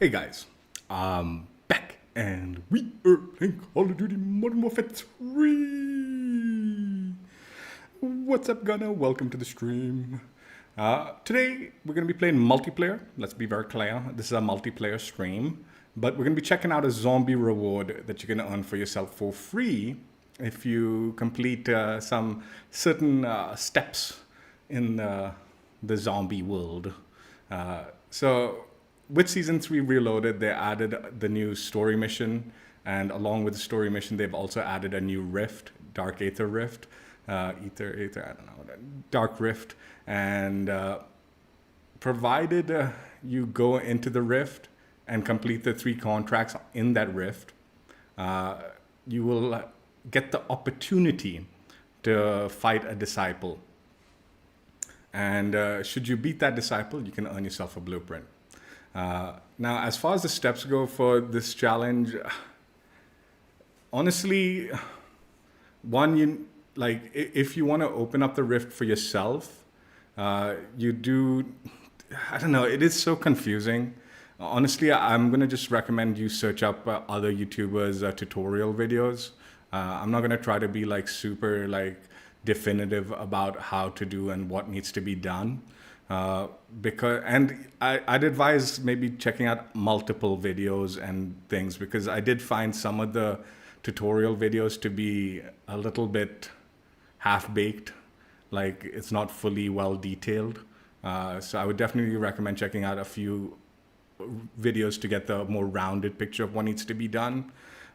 Hey guys, I'm back and we are playing Call of Duty Modern Warfare 3. What's up, Gunner? Welcome to the stream. Today we're going to be playing multiplayer. Let's be very clear. This is a multiplayer stream, but we're going to be checking out a zombie reward that you're going to earn for yourself for free if you complete some certain steps in the zombie world. So with Season 3 Reloaded, they added the new story mission, and along with the story mission, they've also added a new rift, Dark Aether Rift. Aether, I don't know, Dark Rift. And provided you go into the rift and complete the 3 contracts in that rift, you will get the opportunity to fight a disciple. And should you beat that disciple, you can earn yourself a blueprint. Now, as far as the steps go for this challenge, honestly, if you want to open up the rift for yourself, you do, I don't know, it is so confusing. Honestly, I'm going to just recommend you search up other YouTubers' tutorial videos. I'm not going to try to be super definitive about how to do and what needs to be done. I'd advise maybe checking out multiple videos and things, because I did find some of the tutorial videos to be a little bit half-baked, like it's not fully well detailed. So I would definitely recommend checking out a few videos to get the more rounded picture of what needs to be done.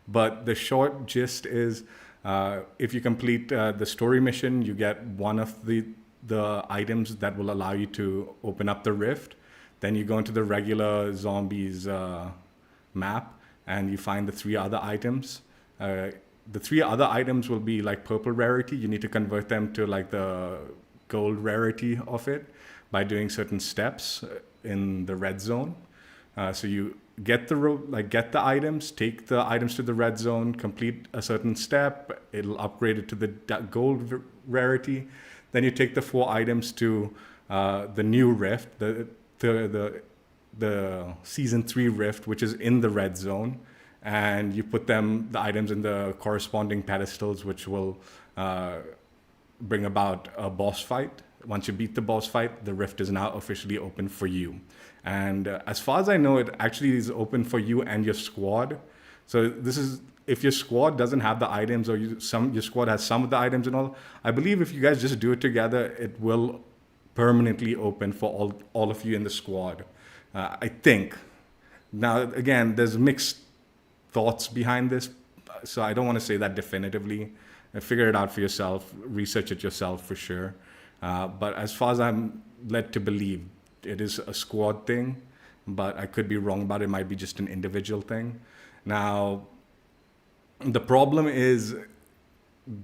But the short gist is, if you complete the story mission, you get one of the items that will allow you to open up the rift. Then you go into the regular zombies map and you find the 3 other items. The 3 other items will be purple rarity. You need to convert them to the gold rarity of it by doing certain steps in the red zone. So you get the items, take the items to the red zone, complete a certain step. It'll upgrade it to the gold rarity. Then you take the 4 items to the new rift, the Season 3 rift, which is in the red zone. And you put the items in the corresponding pedestals, which will bring about a boss fight. Once you beat the boss fight, the rift is now officially open for you. And as far as I know, it actually is open for you and your squad. So this is, if your squad doesn't have the items, or your squad has some of the items and all, I believe if you guys just do it together, it will permanently open for all of you in the squad. I think. Now, again, there's mixed thoughts behind this, so I don't want to say that definitively. Figure it out for yourself, research it yourself for sure. But as far as I'm led to believe, it is a squad thing, but I could be wrong about it. It might be just an individual thing. Now, the problem is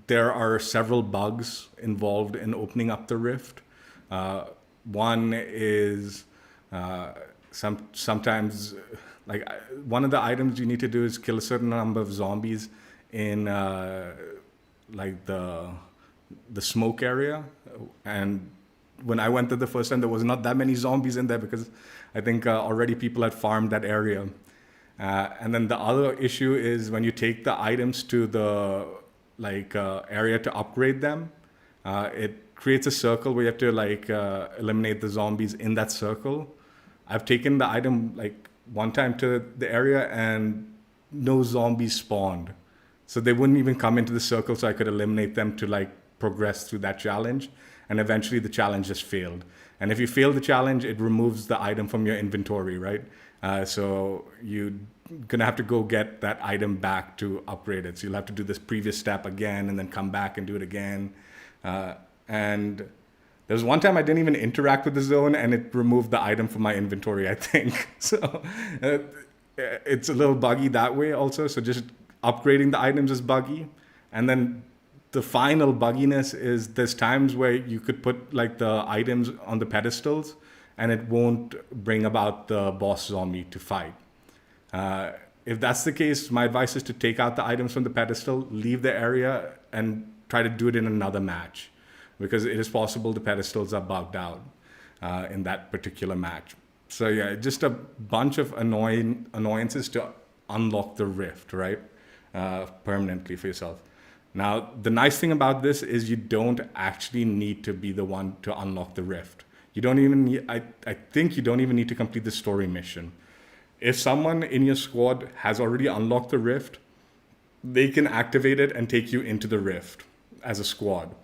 there are several bugs involved in opening up the rift. One is sometimes, one of the items you need to do is kill a certain number of zombies in the smoke area. And when I went there the first time, there was not that many zombies in there, because I think already people had farmed that area. And then the other issue is when you take the items to the area to upgrade them, it creates a circle where you have to eliminate the zombies in that circle. I've taken the item one time to the area and no zombies spawned. So they wouldn't even come into the circle, so I could eliminate them to progress through that challenge. And eventually the challenge just failed. And if you fail the challenge, it removes the item from your inventory, right? So you're going to have to go get that item back to upgrade it. So you'll have to do this previous step again and then come back and do it again. And there was one time I didn't even interact with the zone and it removed the item from my inventory, I think. So it's a little buggy that way also. So just upgrading the items is buggy. And then the final bugginess is there's times where you could put the items on the pedestals and it won't bring about the boss zombie to fight. If that's the case, my advice is to take out the items from the pedestal, leave the area, and try to do it in another match, because it is possible the pedestals are bugged out in that particular match. So yeah, just a bunch of annoyances to unlock the rift, right? Permanently for yourself. Now, the nice thing about this is you don't actually need to be the one to unlock the rift. You don't even need, I think you don't even need to complete the story mission. If someone in your squad has already unlocked the rift, they can activate it and take you into the rift as a squad.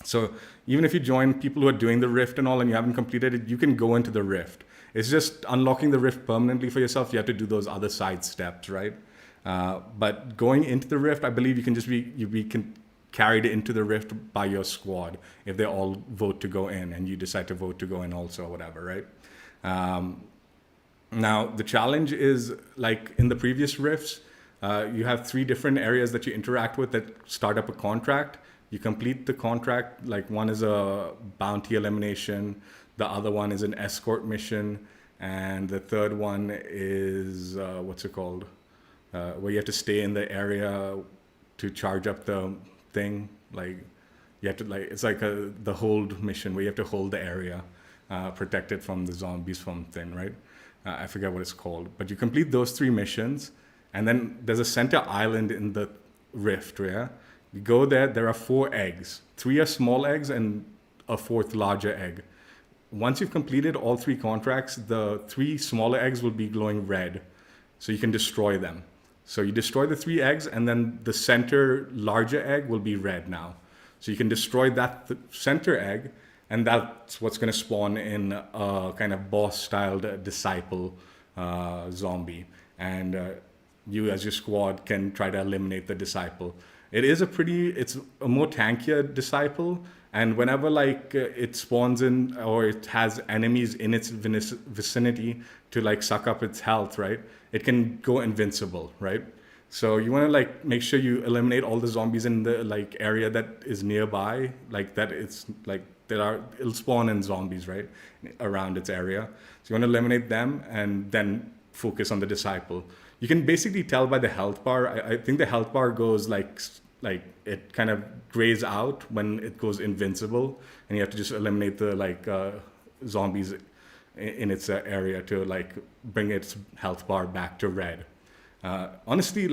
So even if you join people who are doing the rift and all and you haven't completed it, you can go into the rift. It's just unlocking the rift permanently for yourself. You have to do those other side steps, right? But going into the rift, I believe you can just be carried into the rift by your squad if they all vote to go in and you decide to vote to go in also or whatever, right? Now, the challenge is like in the previous rifts, you have 3 different areas that you interact with that start up a contract. You complete the contract, like one is a bounty elimination, the other one is an escort mission, and the third one is, what's it called? Where you have to stay in the area to charge up the thing. Like you have to it's like the hold mission where you have to hold the area, protect it from the zombies from thing, right? I forget what it's called, but you complete those 3 missions, and then there's a center island in the rift, yeah? You go there, there are 4 eggs. 3 are small eggs and a 4th larger egg. Once you've completed all 3 contracts, the 3 smaller eggs will be glowing red, so you can destroy them. So you destroy the 3 eggs, and then the center larger egg will be red now. So you can destroy that center egg, and that's what's going to spawn in a kind of boss-styled disciple zombie. And you as your squad can try to eliminate the disciple. It's a more tankier disciple, and whenever it spawns in or it has enemies in its vicinity to suck up its health, right? It can go invincible, right? So you want to make sure you eliminate all the zombies in the area that is nearby, it'll spawn in zombies, right, around its area. So you want to eliminate them and then focus on the disciple. You can basically tell by the health bar. I think the health bar goes like it kind of grays out when it goes invincible, and you have to just eliminate the zombies in its area to bring its health bar back to red. Honestly,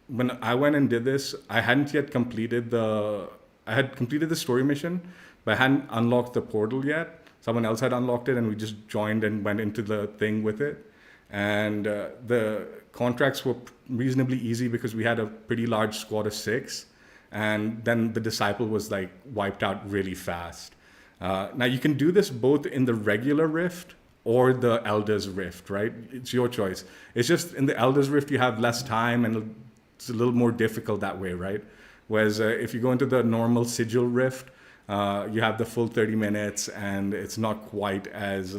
when I went and did this, I hadn't yet completed I had completed the story mission, but I hadn't unlocked the portal yet. Someone else had unlocked it, and we just joined and went into the thing with it. And the contracts were reasonably easy because we had a pretty large squad of 6, and then the disciple was wiped out really fast. Now you can do this both in the regular rift or the Elder's Rift, right? It's your choice. It's just in the Elder's Rift you have less time and it's a little more difficult that way, right? Whereas if you go into the normal Sigil Rift, you have the full 30 minutes and it's not quite as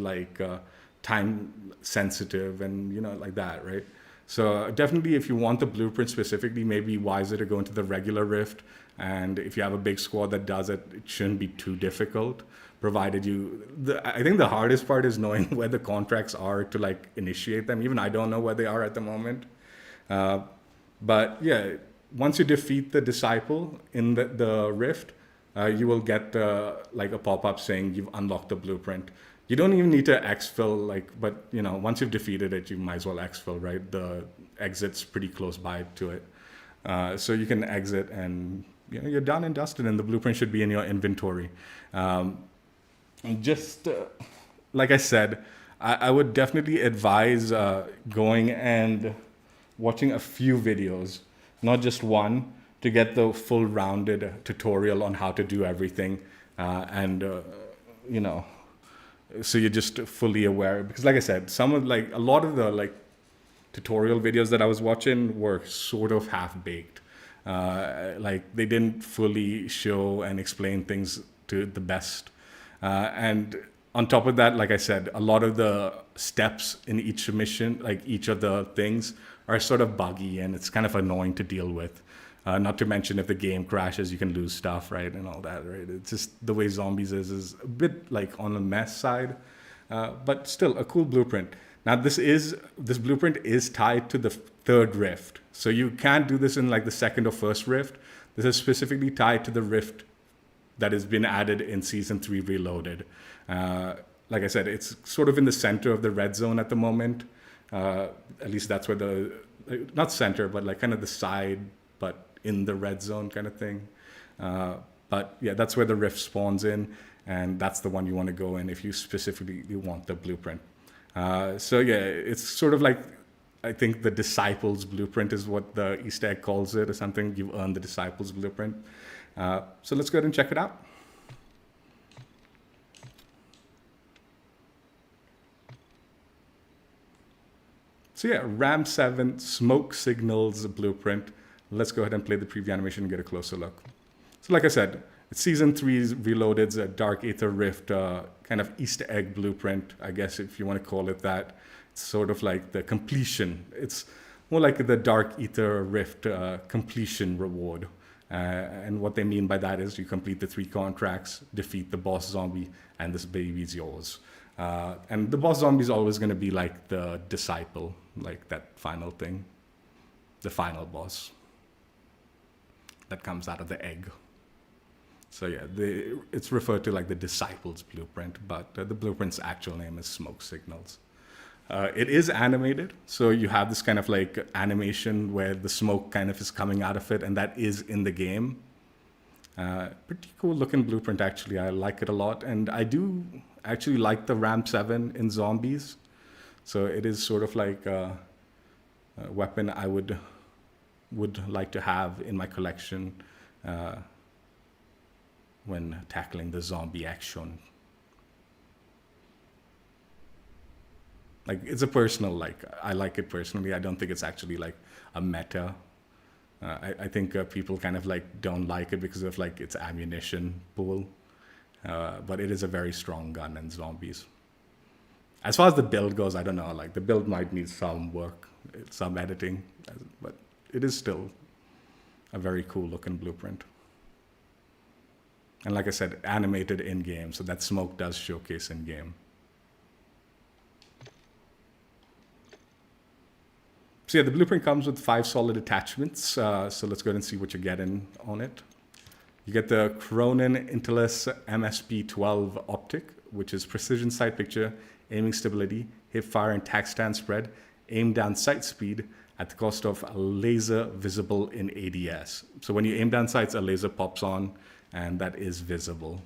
time sensitive and like that, right? So definitely if you want the blueprint specifically, maybe wiser to go into the regular Rift, and if you have a big squad that does it, it shouldn't be too difficult, provided I think the hardest part is knowing where the contracts are to initiate them. Even I don't know where they are at the moment. But yeah, once you defeat the disciple in the Rift, you will get a pop-up saying you've unlocked the blueprint. You don't even need to exfil, but once you've defeated it, you might as well exfil, right? The exit's pretty close by to it. So you can exit and you're done and dusted, and the blueprint should be in your inventory. Just like I said, I would definitely advise going and watching a few videos, not just one, to get the full rounded tutorial on how to do everything. So you're just fully aware, because like I said, a lot of the tutorial videos that I was watching were sort of half-baked. They didn't fully show and explain things to the best. And on top of that, like I said, a lot of the steps in each mission, each of the things, are sort of buggy and it's kind of annoying to deal with. Not to mention if the game crashes, you can lose stuff, right, and all that, right? It's just the way zombies is a bit on the mess side, but still a cool blueprint. Now this blueprint is tied to the 3rd rift, so you can't do this in the 2nd or 1st rift. This is specifically tied to the rift that has been added in Season 3 Reloaded. like I said, it's sort of in the center of the red zone at the moment. At least that's where not center, but like kind of the side, but in the red zone kind of thing. But yeah, that's where the rift spawns in, and that's the one you want to go in if you specifically want the blueprint. So yeah, it's sort of like, I think the Disciples Blueprint is what the Easter egg calls it, or something. You've earned the Disciples Blueprint. So let's go ahead and check it out. So yeah, RAM-7 Smoke Signals Blueprint. Let's go ahead and play the preview animation and get a closer look. So like I said, it's Season 3's Reloaded's Dark Aether Rift kind of Easter egg blueprint, I guess if you want to call it that. It's sort of like the completion. It's more like the Dark Aether Rift completion reward. And what they mean by that is you complete the 3 contracts, defeat the boss zombie, and this baby's yours. And the boss zombie is always going to be like the disciple, like that final thing, the final boss that comes out of the egg. So yeah, it's referred to like the Disciples Blueprint, but the blueprint's actual name is Smoke Signals. It is animated, so you have this kind of like animation where the smoke kind of is coming out of it, and that is in the game. Pretty cool looking blueprint, actually. I like it a lot, and I do actually like the RAM-7 in zombies. So it is sort of like a weapon I would like to have in my collection when tackling the zombie action. Like, it's a personal, like, I like it personally. I don't think it's actually like a meta. I think people kind of like don't like it because of like its ammunition pool. But it is a very strong gun in zombies. As far as the build goes, I don't know, like the build might need some work, some editing, but it is still a very cool looking blueprint. And like I said, animated in game, so that smoke does showcase in game. So yeah, the blueprint comes with 5 solid attachments. So let's go ahead and see what you're getting on it. You get the Cronin Intellis MSP12 optic, which is precision sight picture, aiming stability, hip fire and tack stand spread, aim down sight speed at the cost of a laser visible in ADS. So when you aim down sights, a laser pops on, and that is visible.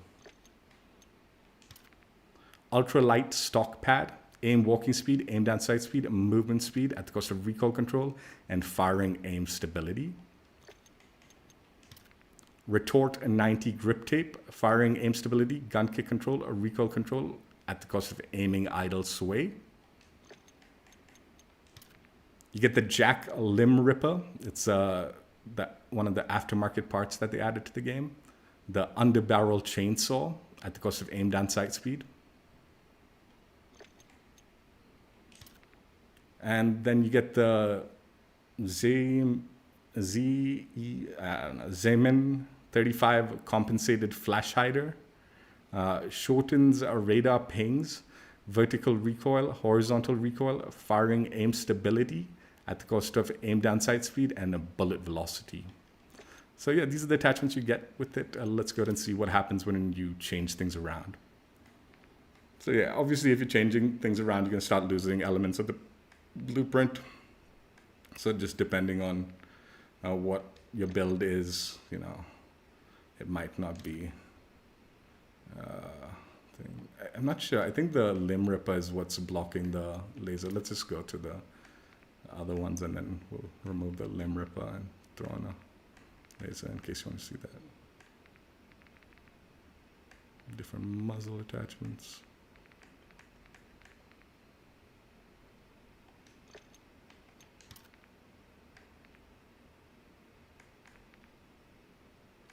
Ultralight stock pad, aim walking speed, aim down sight speed, movement speed at the cost of recoil control, and firing aim stability. Retort 90 grip tape, firing aim stability, gun kick control, or recoil control at the cost of aiming idle sway. You get the Jack Limb Ripper. It's one of the aftermarket parts that they added to the game. The Underbarrel Chainsaw at the cost of aim down sight speed. And then you get the Zeman 35 compensated flash hider. Shortens radar pings, vertical recoil, horizontal recoil, firing aim stability at the cost of aim down sight speed and a bullet velocity. So yeah, these are the attachments you get with it. Let's go ahead and see what happens when you change things around. So yeah, obviously if you're changing things around, you're going to start losing elements of the blueprint. So just depending on what your build is, you know, it might not be. I'm not sure. I think the limb ripper is what's blocking the laser. Let's just go to the other ones and then we'll remove the limb ripper and throw on a laser in case you want to see that. Different muzzle attachments.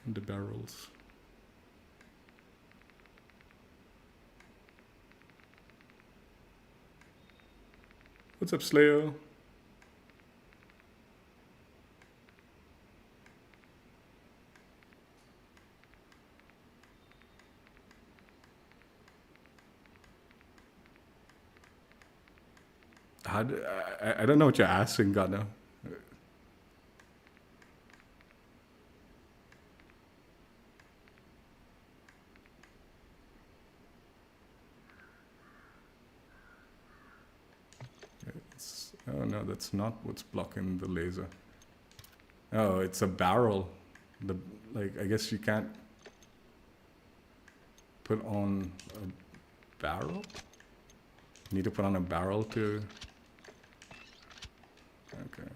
And the barrels. What's up, Slayer? I don't know what you're asking, Ghana. Oh no, that's not what's blocking the laser. Oh, it's a barrel. I guess you can't put on a barrel? You need to put on a barrel to... Okay.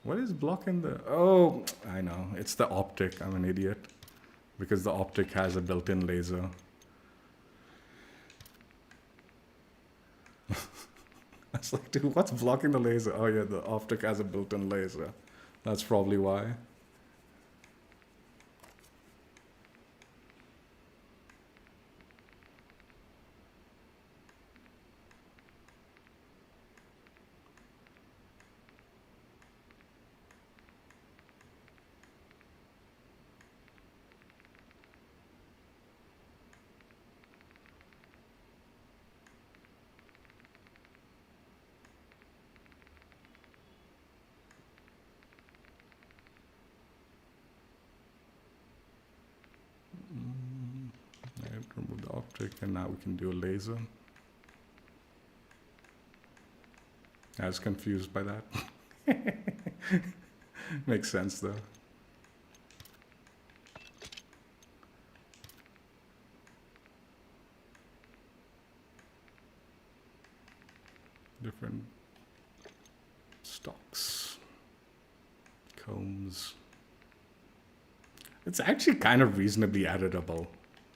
What is blocking the... Oh, I know. It's the optic. I'm an idiot. Because the optic has a built-in laser. I was like, dude, what's blocking the laser? Oh yeah, the optic has a built-in laser. That's probably why. Remove the optic, and now we can do a laser. I was confused by that. Makes sense though. Different stocks, combs. It's actually kind of reasonably editable.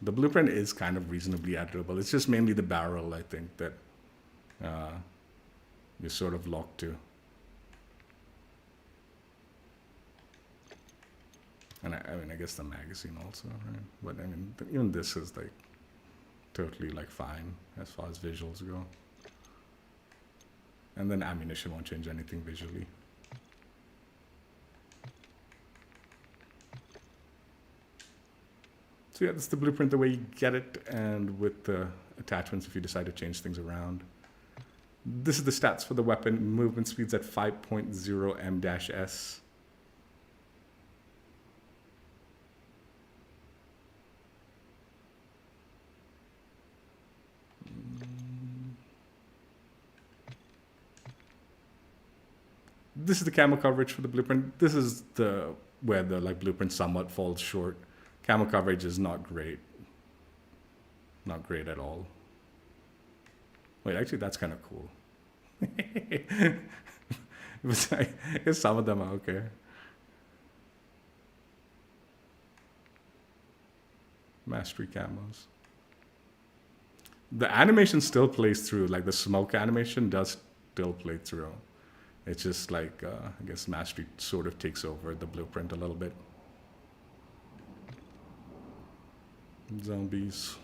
The blueprint is kind of reasonably editable. It's just mainly the barrel, I think, that you're sort of locked to. And I mean, I guess the magazine also, right? But I mean, even this is like totally like fine as far as visuals go. And then ammunition won't change anything visually. So yeah, that's the blueprint the way you get it, and with the attachments if you decide to change things around. This is the stats for the weapon. Movement speeds at 5.0 m-s. This is the camo coverage for the blueprint. This is where the blueprint somewhat falls short. Camo coverage is not great. Not great at all. Wait, actually, that's kind of cool. I guess some of them are okay. Mastery camos. The animation still plays through. Like the smoke animation does still play through. It's just like, I guess Mastery sort of takes over the blueprint a little bit. Zombies.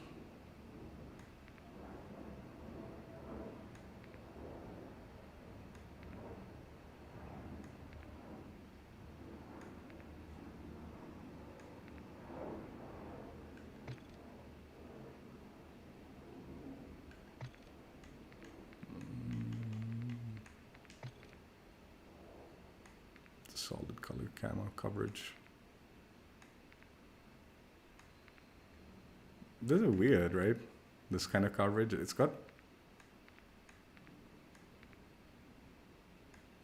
Solid color camo coverage. This is weird, right? This kind of coverage. It's got...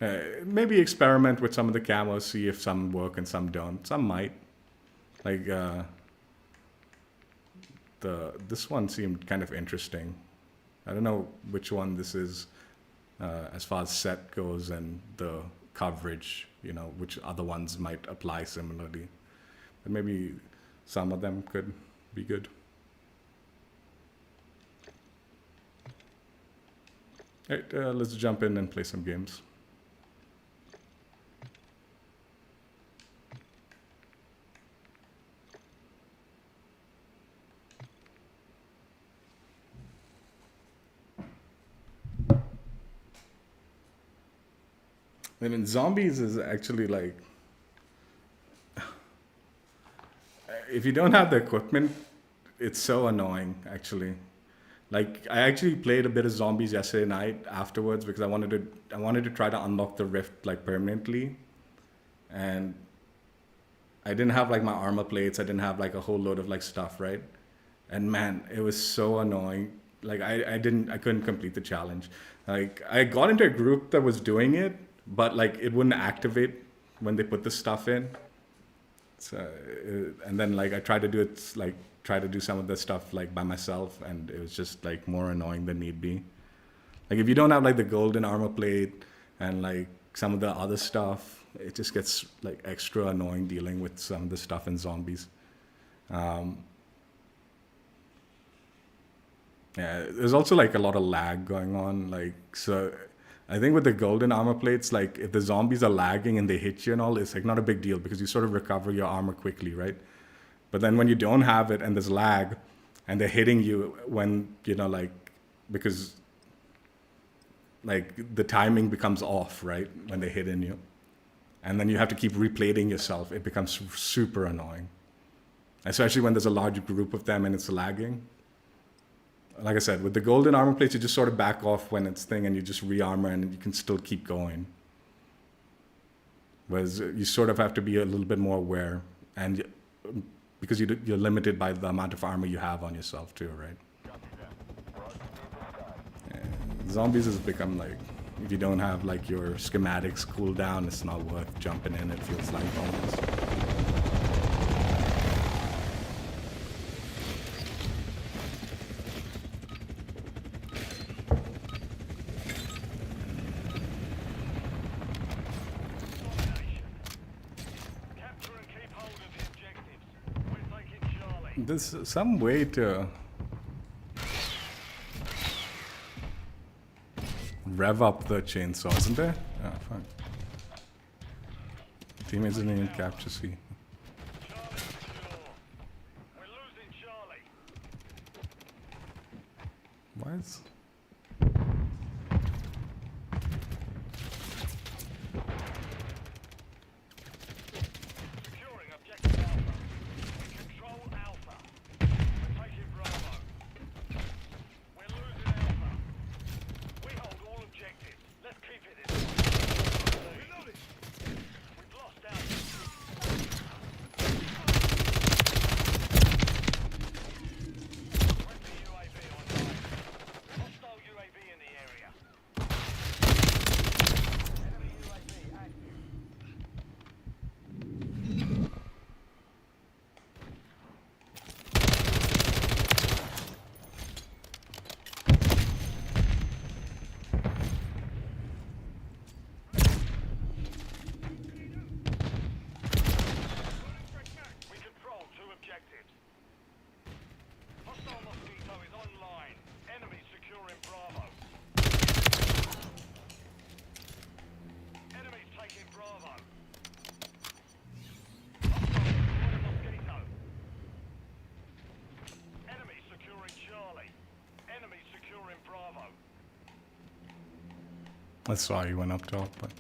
maybe experiment with some of the camos, see if some work and some don't. Some might. Like, this one seemed kind of interesting. I don't know which one this is as far as set goes and the coverage, you know, which other ones might apply similarly. But maybe some of them could be good. All right, let's jump in and play some games. I mean, zombies is actually like, if you don't have the equipment, it's so annoying, actually. Like, I actually played a bit of zombies yesterday night afterwards because I wanted to try to unlock the rift like permanently, and I didn't have like my armor plates. I didn't have like a whole load of like stuff, right? And man, it was so annoying. Like I couldn't complete the challenge. Like I got into a group that was doing it, but like it wouldn't activate when they put the stuff in. So, and then like I tried to do it, like try to do some of the stuff like by myself, and it was just like more annoying than need be. Like if you don't have like the golden armor plate and like some of the other stuff, it just gets like extra annoying dealing with some of the stuff in zombies. Yeah, there's also like a lot of lag going on. Like, so I think with the golden armor plates, like if the zombies are lagging and they hit you and all, it's like not a big deal because you sort of recover your armor quickly, right? But then when you don't have it and there's lag and they're hitting you when, you know, like, because like the timing becomes off, right? When they hit in you. And then you have to keep replating yourself. It becomes super annoying. Especially when there's a large group of them and it's lagging. Like I said, with the golden armor plates, you just sort of back off when it's thing and you just re-armor and you can still keep going. Whereas you sort of have to be a little bit more aware, and because you're limited by the amount of armor you have on yourself too, right? And zombies has become like, if you don't have like your schematics cooled down, it's not worth jumping in, it feels like almost. There's some way to rev up the chainsaw, isn't there? Yeah, fine. Teammates didn't even capture C. Why is... I saw you went up top, but...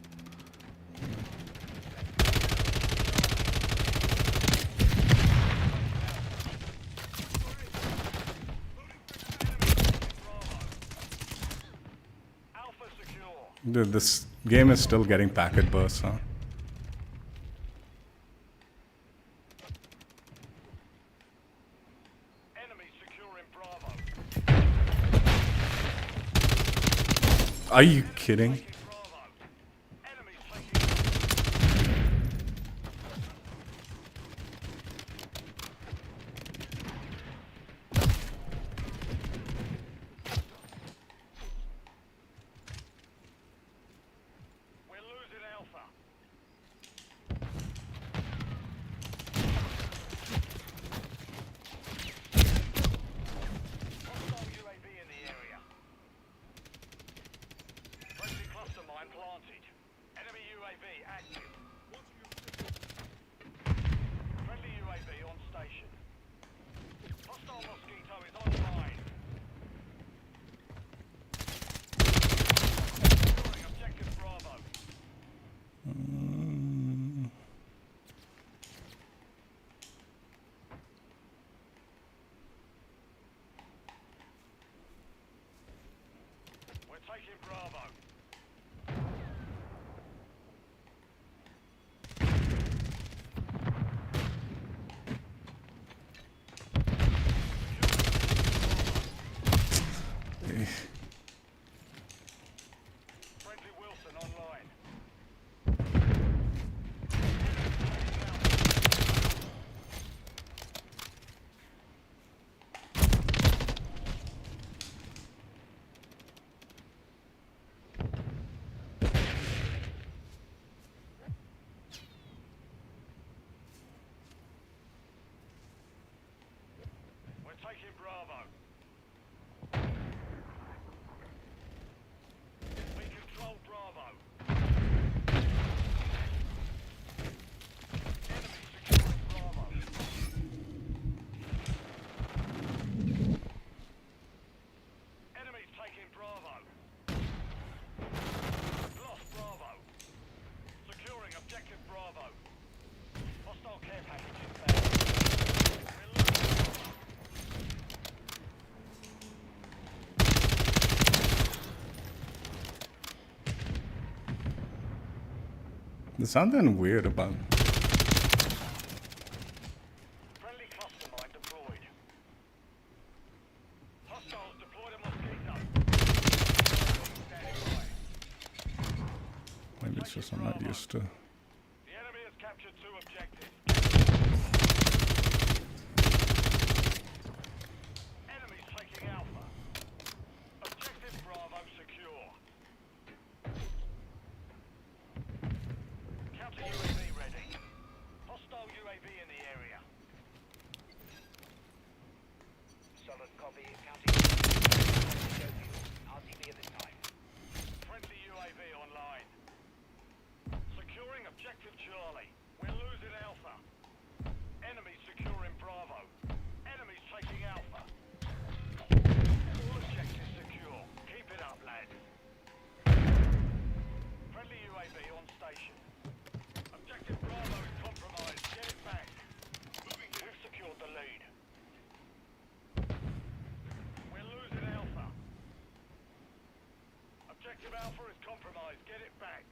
Dude, this game is still getting packet bursts, huh? Are you kidding? Bravo. We control Bravo. Enemy securing Bravo. Enemies taking Bravo. Lost Bravo. Securing objective Bravo. Hostile care package inbound. We're losing Bravo. There's something weird about Friendly cluster mine deployed. Hostiles deployed a mosquito. Standing by. maybe it's just I'm not used to. The enemy has captured 2 objectives. Enemies taking Alpha. Objective Bravo secure. Counter UAV ready. Hostile UAV in the area. Solid copy. Counter RTB at this time. Friendly UAV online. Securing objective Charlie. We're losing Alpha. Enemies securing Bravo. Enemies taking Alpha. All objectives secure. Keep it up, lads. Friendly UAV on station. Objective Bravo is compromised. Get it back. Moving to who secured the lead. We're losing Alpha. Objective Alpha is compromised. Get it back.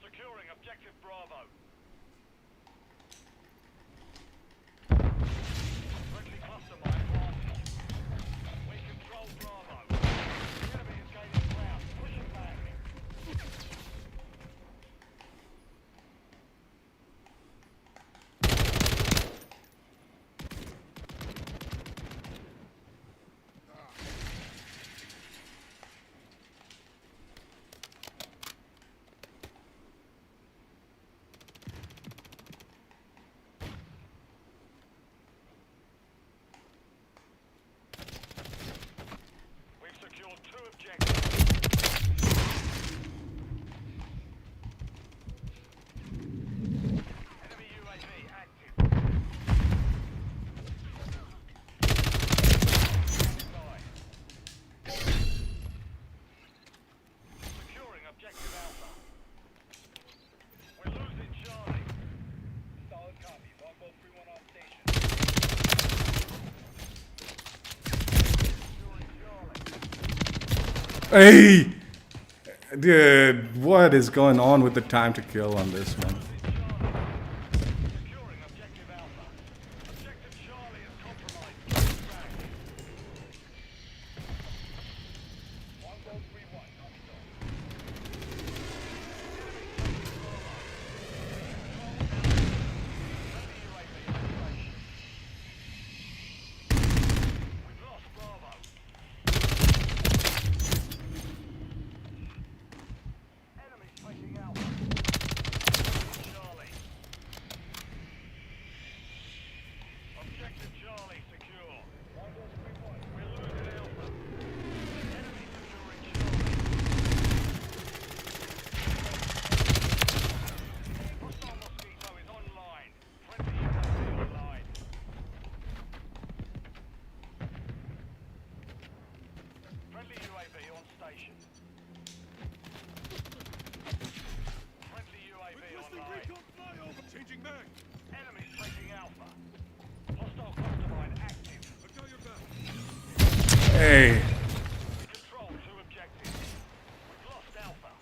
Securing objective Bravo. Friendly cluster mine planted. We control Bravo. The enemy is gaining ground. Push it back. We've secured 2 objectives. Enemy UAV active. Standing by. Securing objective Alpha. We're losing Charlie. Solid copy. Longbow 3-1 on station. Securing Charlie. Hey! Dude, what is going on with the time to kill on this, man? Securing objective Alpha. Objective Charlie is compromised. Get it back. Longbow 3-1. Copy that. Enemy taking Bravo. Friendly UAV on station. We've lost Bravo. Enemies taking Alpha. Charlie. Objective Charlie secure. We're losing Alpha. Enemy securing Charlie. Hostile Mosquito is online. Friendly UAV online. Friendly UAV on station. Friendly UAV online. Changing mag. Enemies taking Alpha. Hostile cluster mine active. I've got your back. Hey! Control 2 objectives. We've lost Alpha.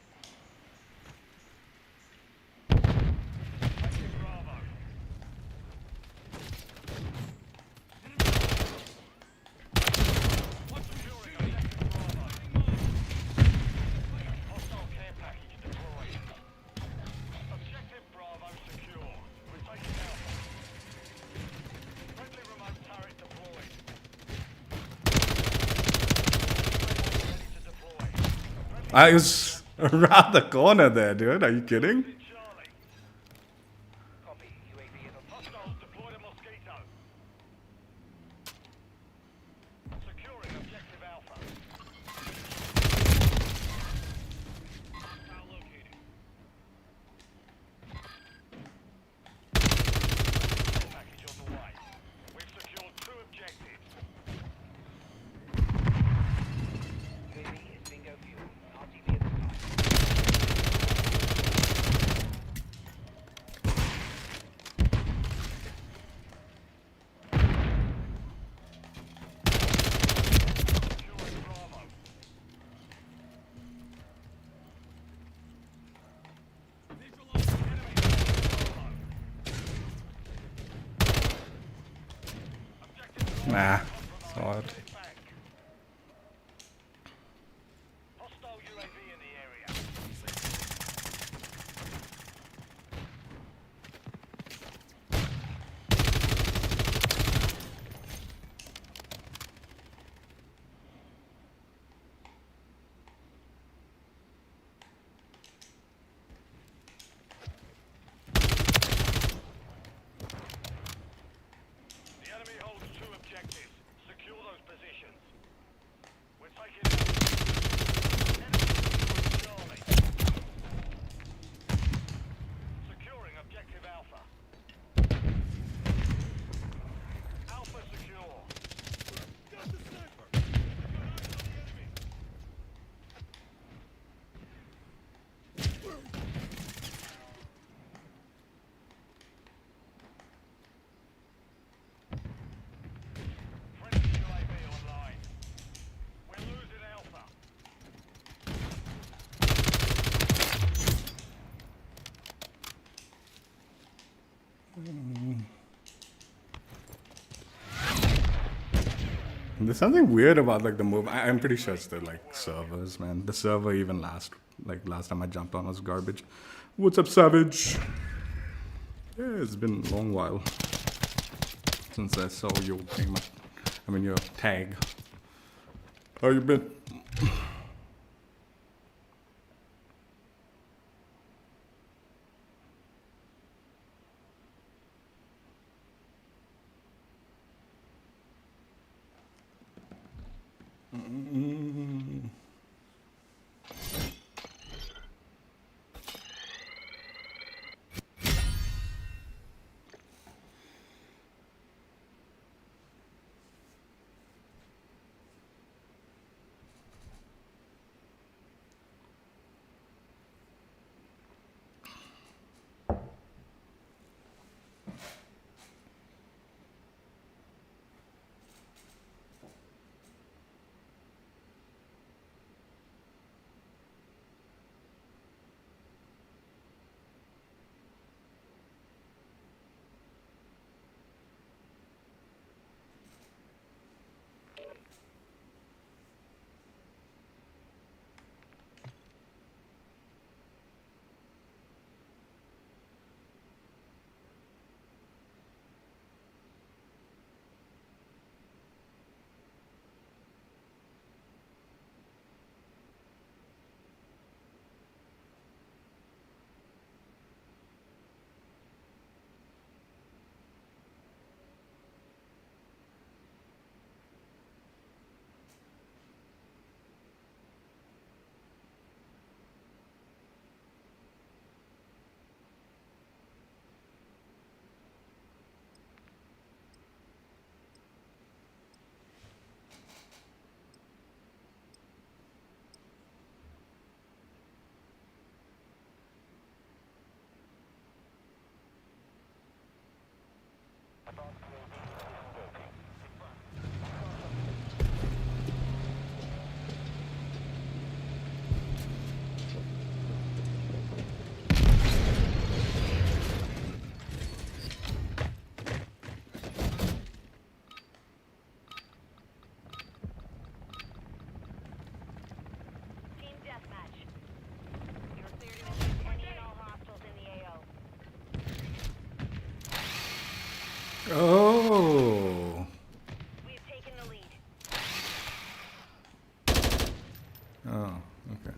Taking Bravo. Securing objective Bravo. Hostile care package deployed. Objective Bravo secure. We're taking Alpha. Friendly remote turret deployed. Ready to deploy. I was around the corner there, dude. Are you kidding? Charlie. Copy. UAV is on. Hostiles deployed a mosquito. Securing objective Alpha. Hostile located. Package on the way. We've secured 2 objectives. UAV is bingo fuel. RTV at this time. Securing Bravo. Neutralize. Enemy Bravo. Objective Nah, compromised. saw it. Get it back. Hostile UAV in the area. The enemy holds 2 objectives. Secure those positions. We're taking enemy Charlie. Securing objective Alpha. Alpha secure. Got the sniper. Got eyes on the enemy. Friendly UAV online. We're losing Alpha. There's something weird about like the move. I'm pretty sure it's the like servers, man. The server even last time I jumped on was garbage. What's up, Savage? Yeah, it's been a long while since I saw your thing. I mean your tag. How you been? Oh. We've taken the lead. Oh, okay.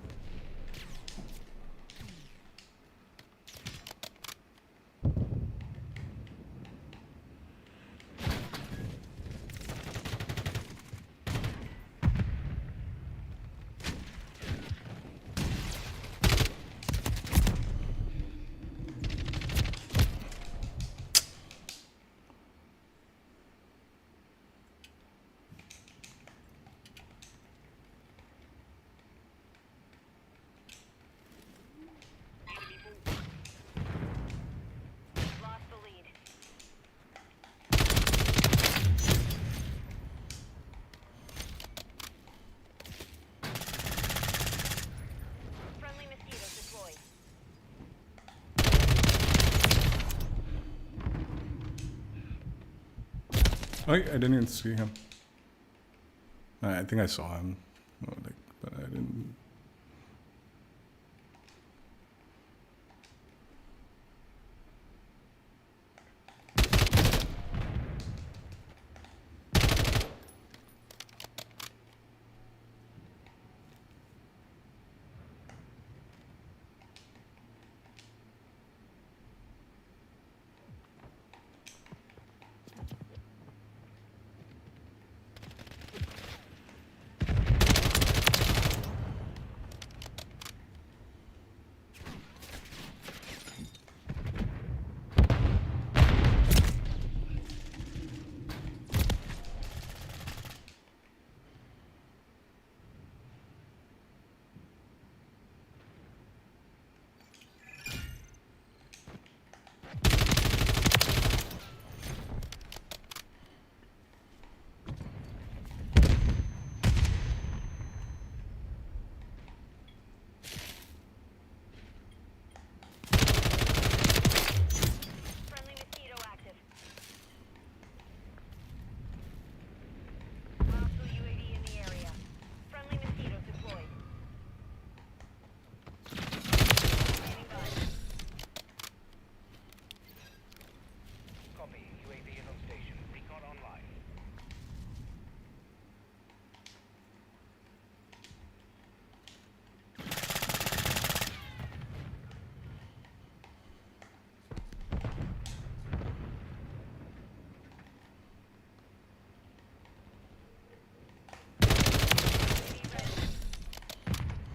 Oh, I didn't even see him. I think I saw him. Oh, like, but I didn't. Friendly mosquito active. Hostile UAV in the area. Friendly mosquito deployed. Standing by. Copy. UAV is on station. Recon online.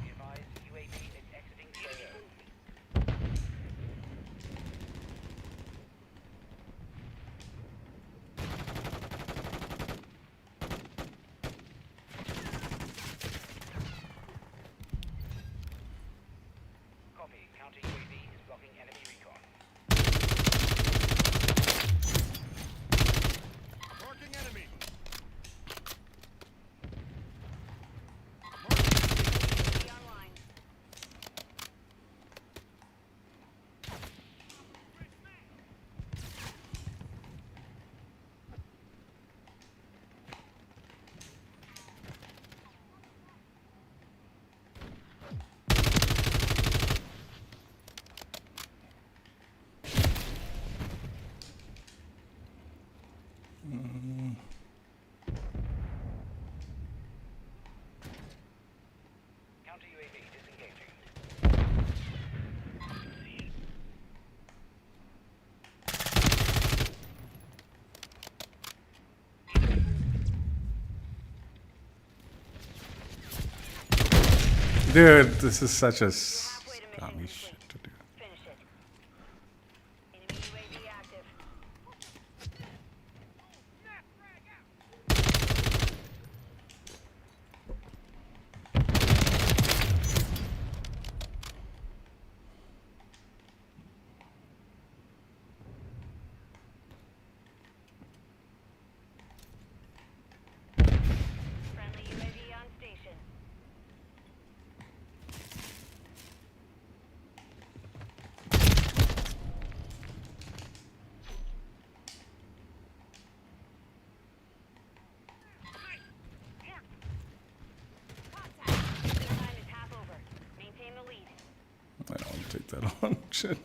Be advised, UAV is exiting the AO. Copy. Counter UAV is blocking enemy recon. Marking enemy. UAV online. Counter UAV disengaging. Dude, this is such a Halfway to mission scummy complete. shit to do. Finish it. Enemy UAV active. Friendly UAV on station. Contact. Your time is half over. Maintain the lead. I don't want to take that on. Shit.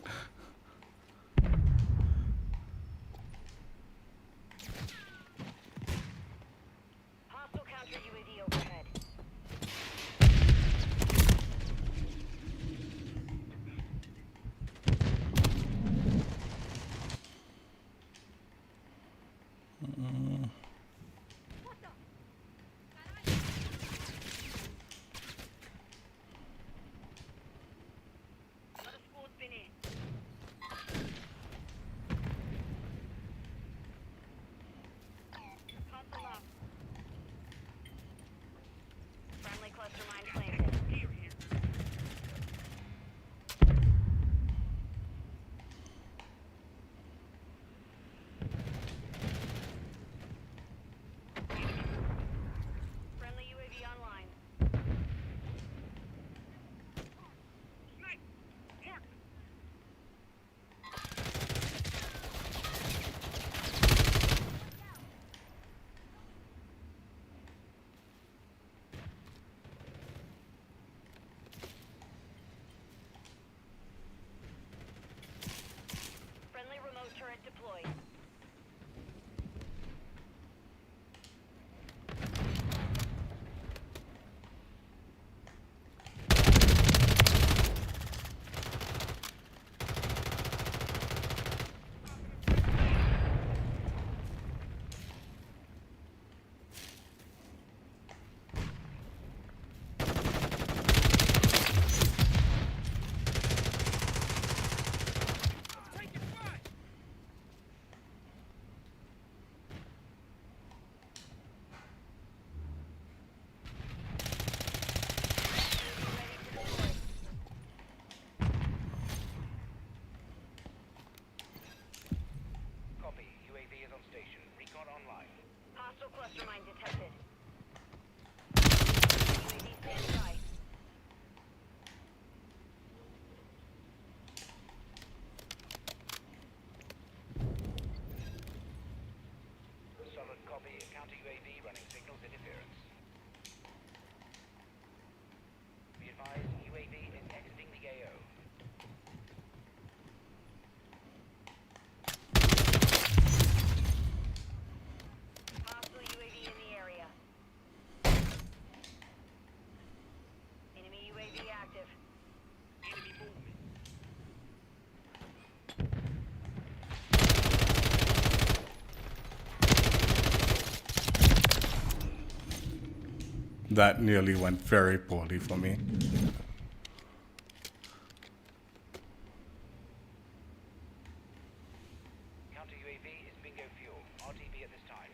Hostile counter UAV overhead. Another squad's been in. Hostile up. Friendly cluster mine planted. station. Recon online. Hostile cluster mine detected. UAV standing by. Solid copy. Counter UAV running signals interference. Be advised, UAV is exiting the AO. Hostile UAV in the area. Enemy UAV active. Enemy movement. That nearly went very poorly for me. Counter UAV is bingo fuel. RTB at this time.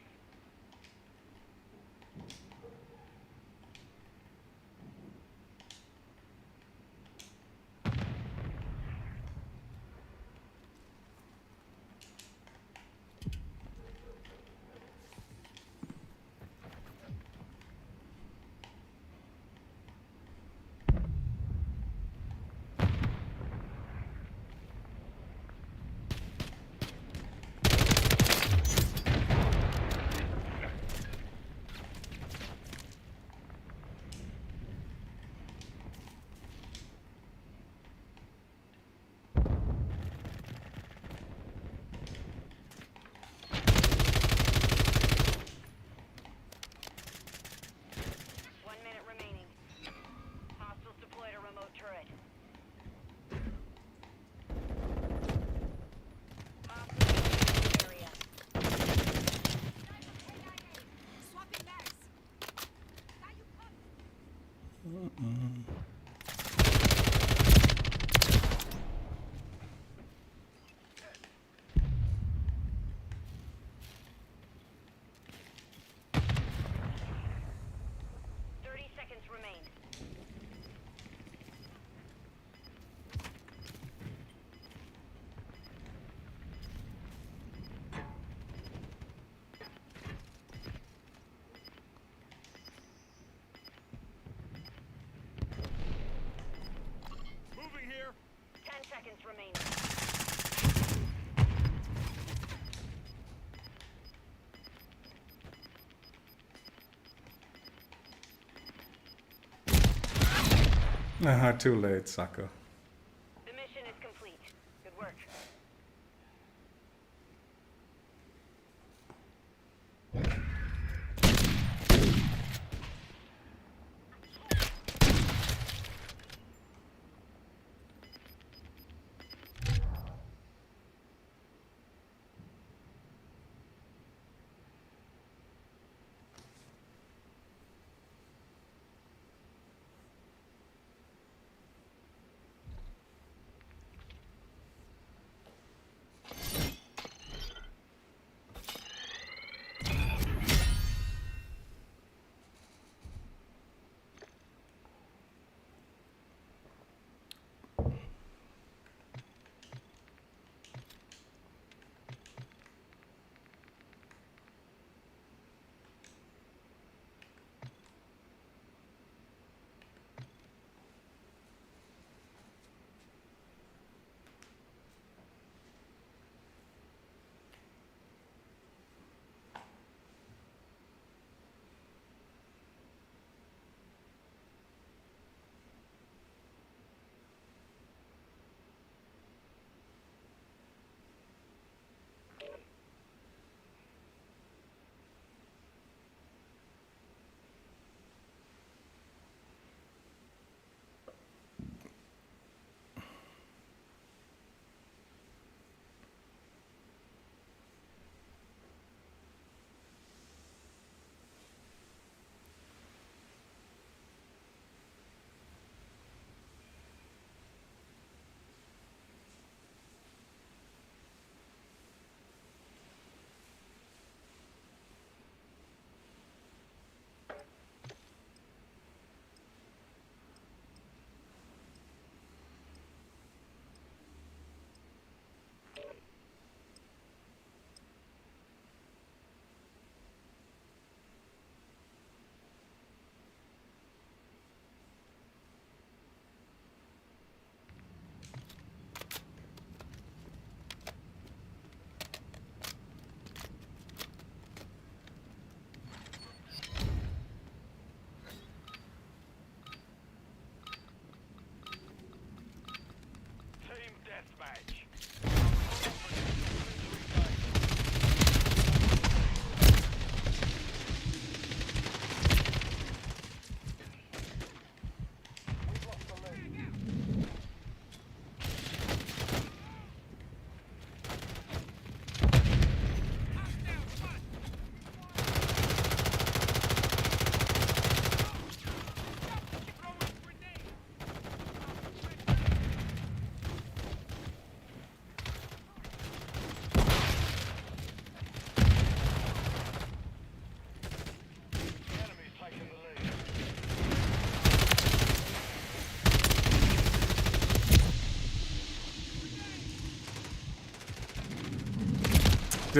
Remaining. Hostiles deployed a remote turret. Hostiles in the area. Swapping mags. Got you covered. 30 seconds remain. Moving here. 10 seconds remaining. Too late, sucker. The mission is complete. Good work.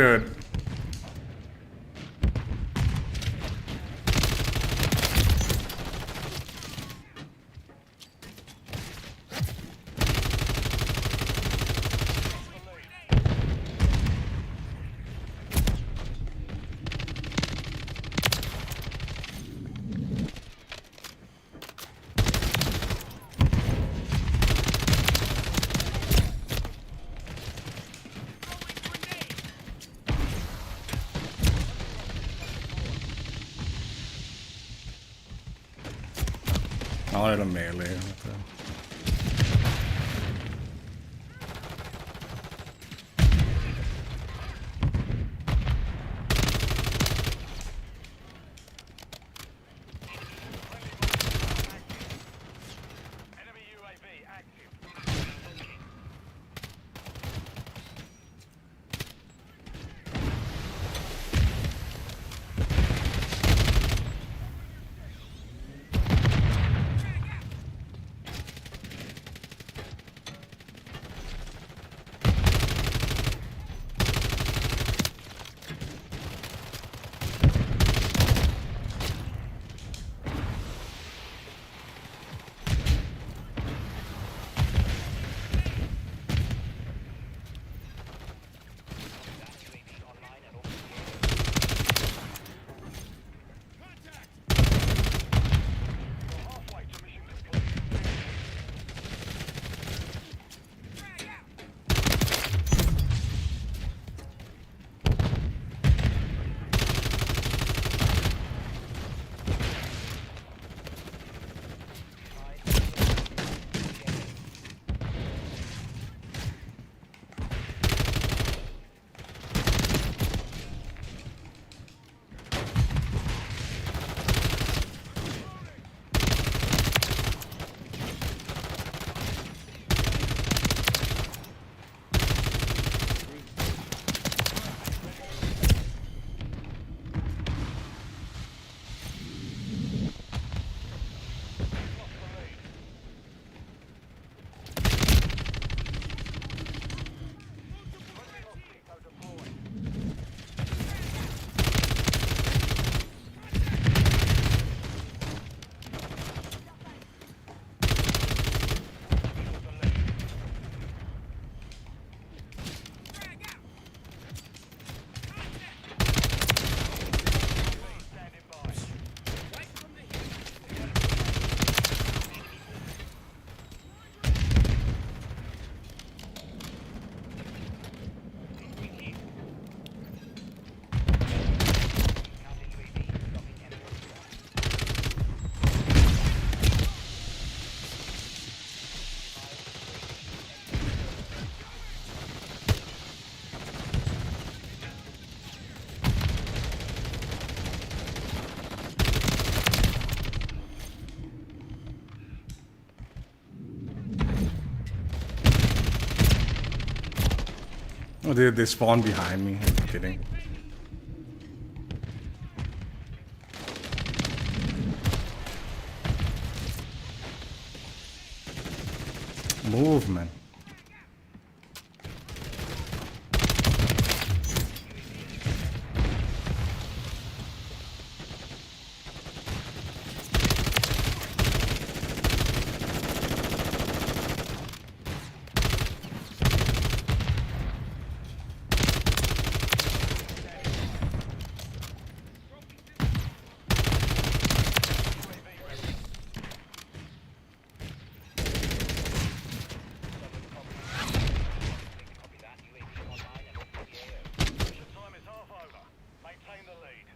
Dude. I'll hit a melee. Enemy UAV active. UAV online and open the area. You're halfway to mission complete. Standing by. Counter UAV dropping enemy. Oh, they spawn behind me. I'm kidding. Movement. Copy that. UAV online and open the area. Mission time is half over. Maintain the lead.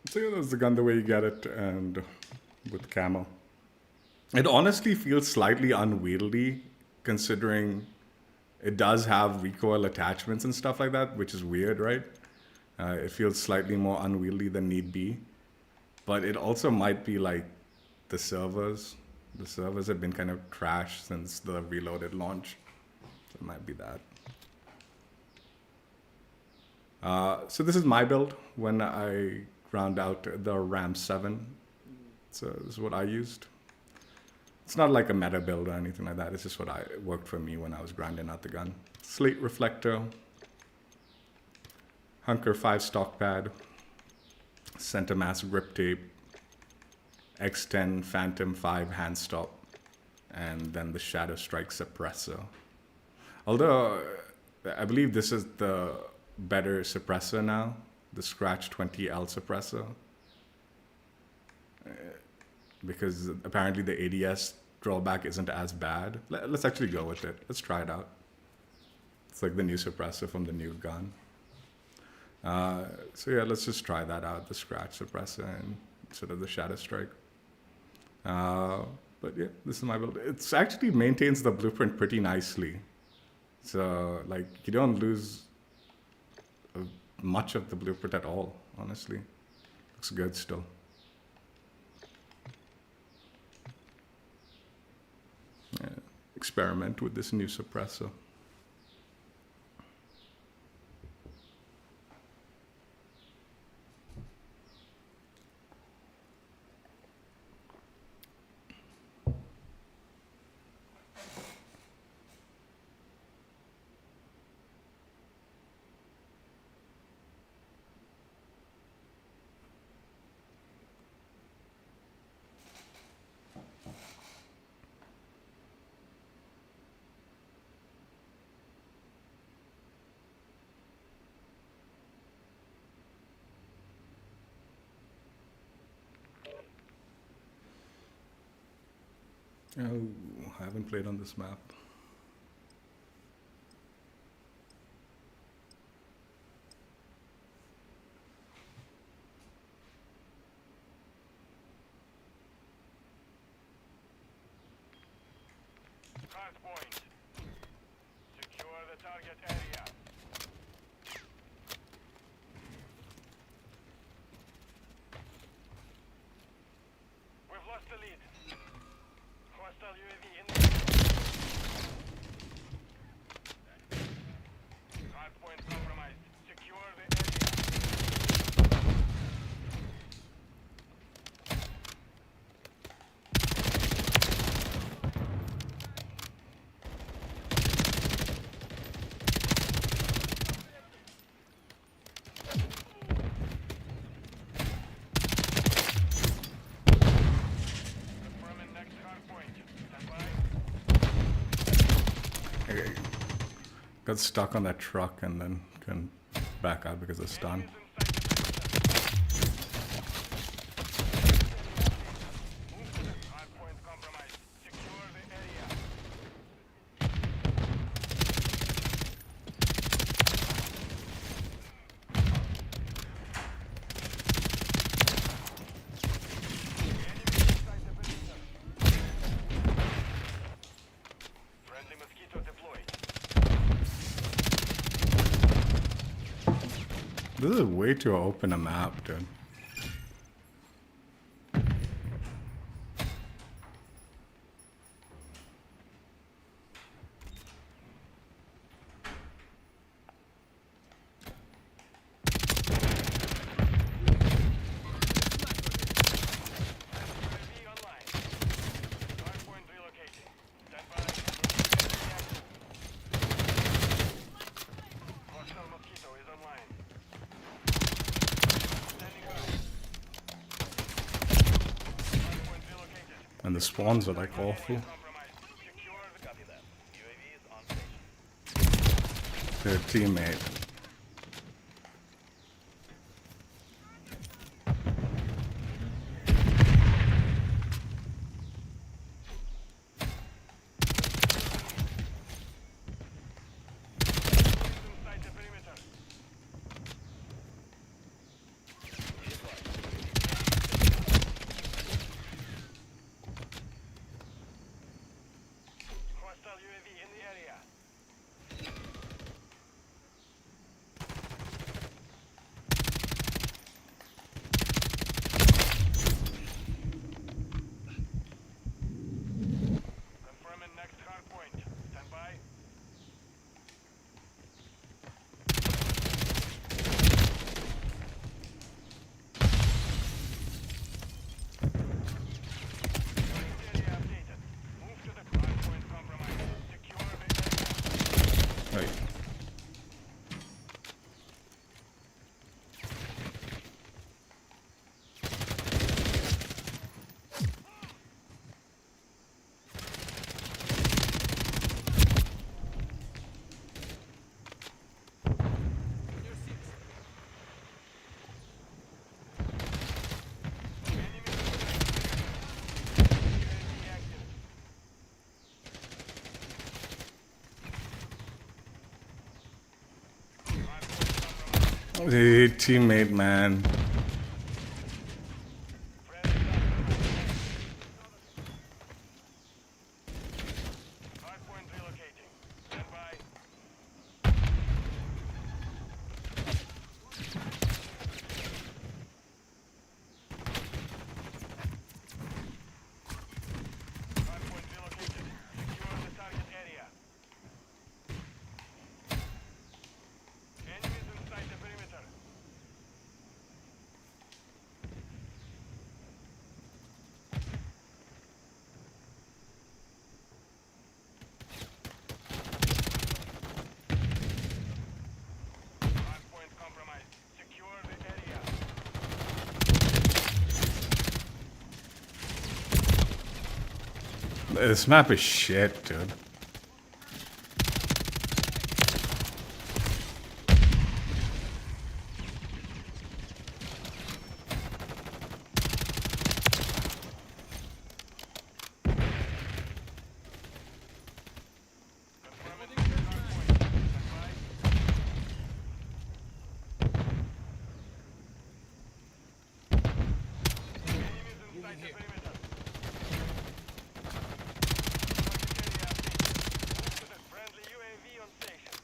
So yeah, that's the gun the way you get it, and with camo. It honestly feels slightly unwieldy, considering it does have recoil attachments and stuff like that, which is weird, right? It feels slightly more unwieldy than need be. But it also might be like the servers. The servers have been kind of trashed since the Reloaded launch. So it might be that. So this is my build when I ground out the RAM-7. So this is what I used. It's not like a meta build or anything like that. It's just what worked for me when I was grinding out the gun. Slate reflector, Hunker 5 stock pad, center mass grip tape, X10 Phantom 5 hand stop, and then the Shadow Strike suppressor. Although I believe this is the better suppressor now, the Scratch 20L suppressor. Because apparently the ADS drawback isn't as bad. Let's actually go with it. Let's try it out. It's like the new suppressor from the new gun. So yeah, let's just try that out, the Scratch suppressor instead of the Shadow Strike. But yeah, this is my build. It actually maintains the blueprint pretty nicely. So like you don't lose much of the blueprint at all, honestly. Looks good still. Yeah, experiment with this new suppressor. Oh, I haven't played on this map. Hard point. Secure the target area. We've lost the lead. Hostile UAV in the hard point compromised. Secure the area. Confirming next hard point. Stand by. Okay. Got stuck on that truck and then couldn't back out because of stun. Enemies inside the perimeter. Hard point compromised. Secure the area. Enemies inside the perimeter. Friendly mosquito deployed. This is way too open a map, dude. UAV online. Hardpoint relocating. Stand by. Hostile mosquito is online. Standing by. Hardpoint relocated. And the spawns are like awful. Compromised. Secure the copy that. UAV is on station. Their teammate. Inside the perimeter. Hey, teammate, man. Hardpoint relocating. Stand by. Hardpoint relocated. Secure the target area. Enemies inside the perimeter. Hardpoint compromised. Secure the area. This map is shit, dude. Confirming hardpoint. Stand by. Enemies inside the perimeter. Friendly UAV on station.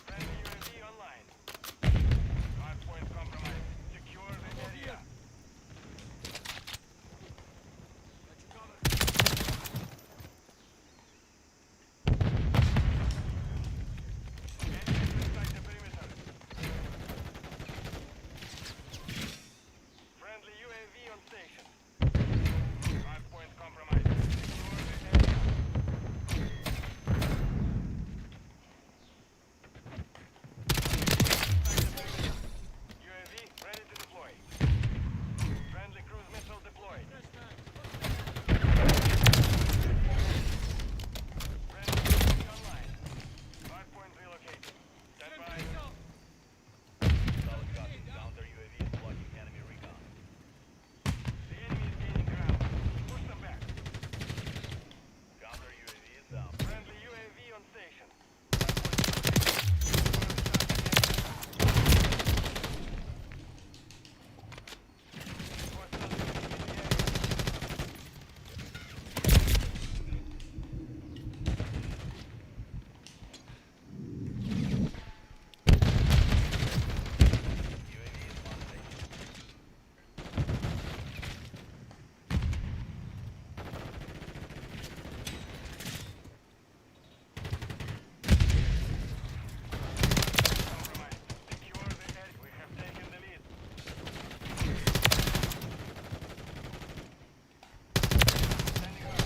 Friendly UAV online. Hardpoint compromised. Secure the area. Enemies inside the perimeter. Friendly UAV on station. Hardpoint compromised. Secure the area. UAV ready to deploy. Friendly cruise missile deployed. Friendly UAV online. Hardpoint relocated. Stand by. Solid copy. Counter UAV is blocking enemy recon. The enemy is gaining ground. Push them back. Counter UAV is down. Friendly UAV on station. Compromised. Secure the area. We have taken the lead. Standing by.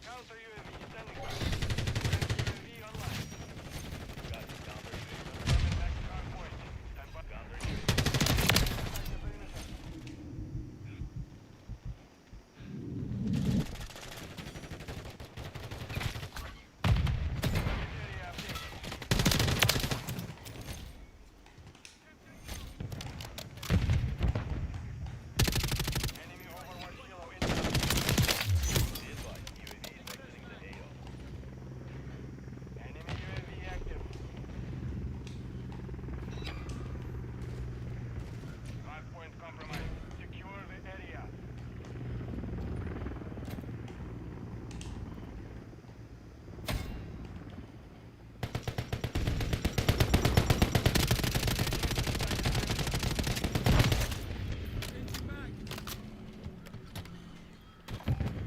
Counter UAV standing by. Friendly UAV online. Got it. Counter UAV. Coming back to hardpoint. Stand by. Counter UAV. Inside the perimeter. Area update. Enemy Overwatch Kilo inbound. Be advised, UAV is exiting the AO. Enemy UAV active. Hardpoint compromised. Secure the area.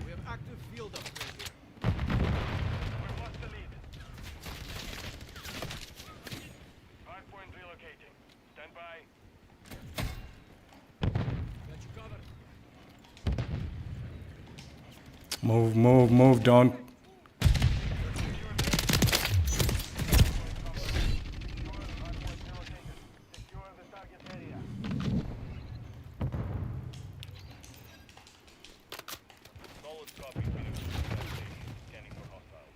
We have active field upgrade here. We've lost the lead. Hardpoint relocating. Stand by. Got you covered. Move, move, move, don't. Secure the target area. Solid copy. Scanning for hostiles.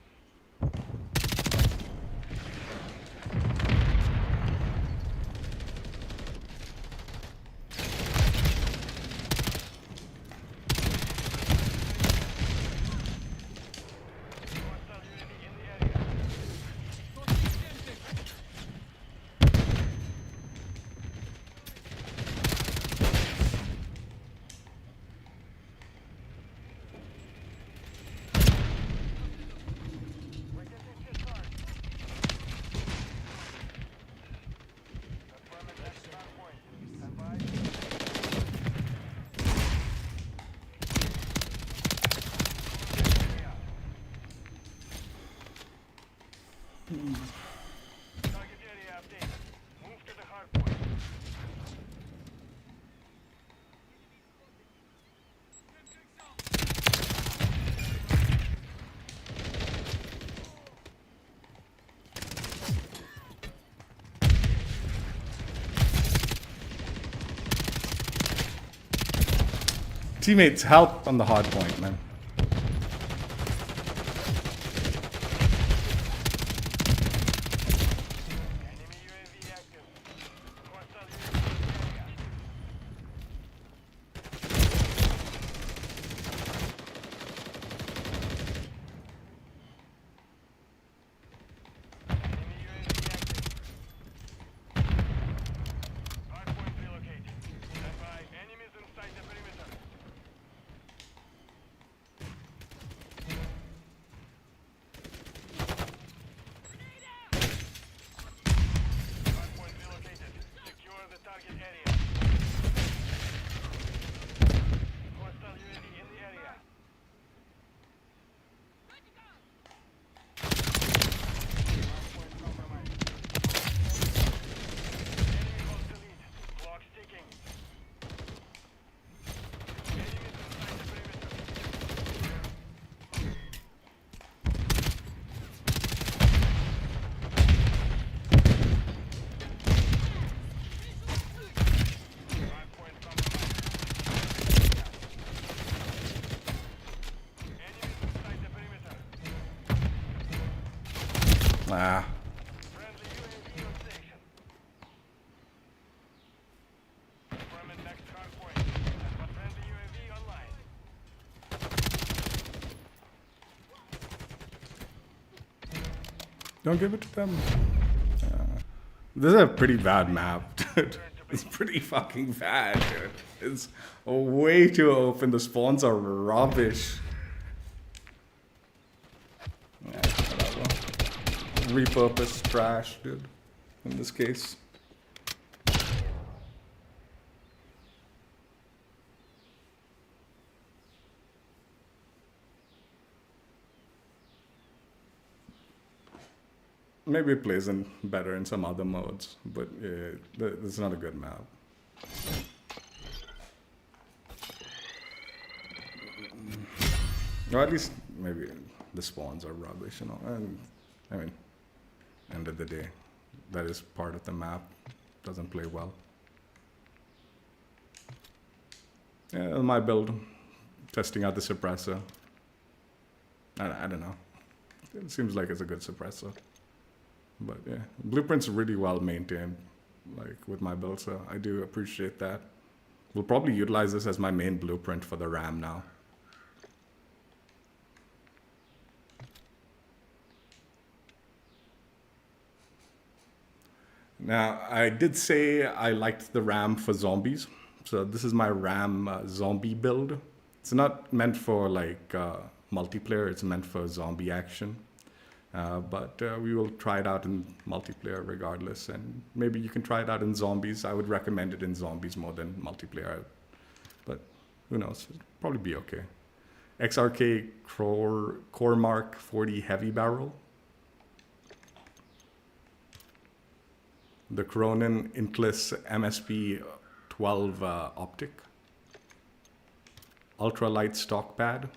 Target area update. Move to the hard point. Teammates, help on the hard point, man. Enemy UAV active. Hostile UAV in the area. Enemy UAV active. Hardpoint relocated. Stand by. Enemies inside the perimeter. Hardpoint relocated. Secure the target area. Hostile UAV in the area. Hardpoint compromised. Enemy holds the lead. Clock's ticking. Enemies inside the perimeter. Hardpoint compromised. Enemies inside the perimeter. Ah. Friendly UAV on station. Confirming next hardpoint. Friendly UAV online. Don't give it to them. This is a pretty bad map, dude. It's pretty fucking bad, dude. It's way too open. The spawns are rubbish. Yeah, whatever. Repurposed trash, dude. In this case. Maybe it plays in better in some other modes, but yeah, it's not a good map. Or at least maybe the spawns are rubbish, you know. And I mean, end of the day, that is part of the map. Doesn't play well. Yeah, my build, testing out the suppressor. I don't know. It seems like it's a good suppressor. But yeah, blueprint's really well maintained, like with my build, so I do appreciate that. We'll probably utilize this as my main blueprint for the RAM now. Now, I did say I liked the RAM for zombies. So this is my RAM zombie build. It's not meant for like multiplayer, it's meant for zombie action. But we will try it out in multiplayer regardless, and maybe you can try it out in zombies. I would recommend it in zombies more than multiplayer, but who knows? It'll probably be okay. XRK Core Mark 40 Heavy Barrel. The Cronin Inkless MSP 12 Optic. Ultralight stock pad.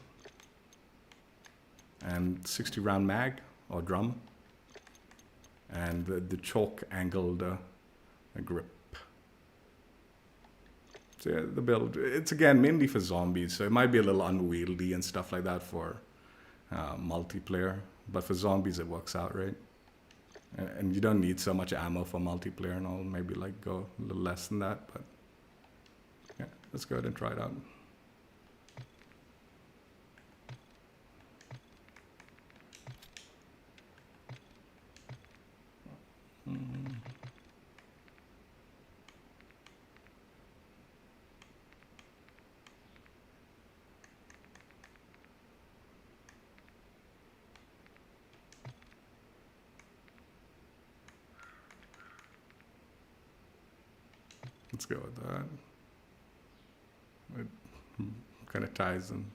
And 60 round mag or drum. And the choke angled grip. So yeah, the build, it's again mainly for zombies, so it might be a little unwieldy and stuff like that for multiplayer, but for zombies it works out, right? And you don't need so much ammo for multiplayer and all, maybe like go a little less than that, but yeah, let's go ahead and try it out. Let's go with that. It kind of ties in.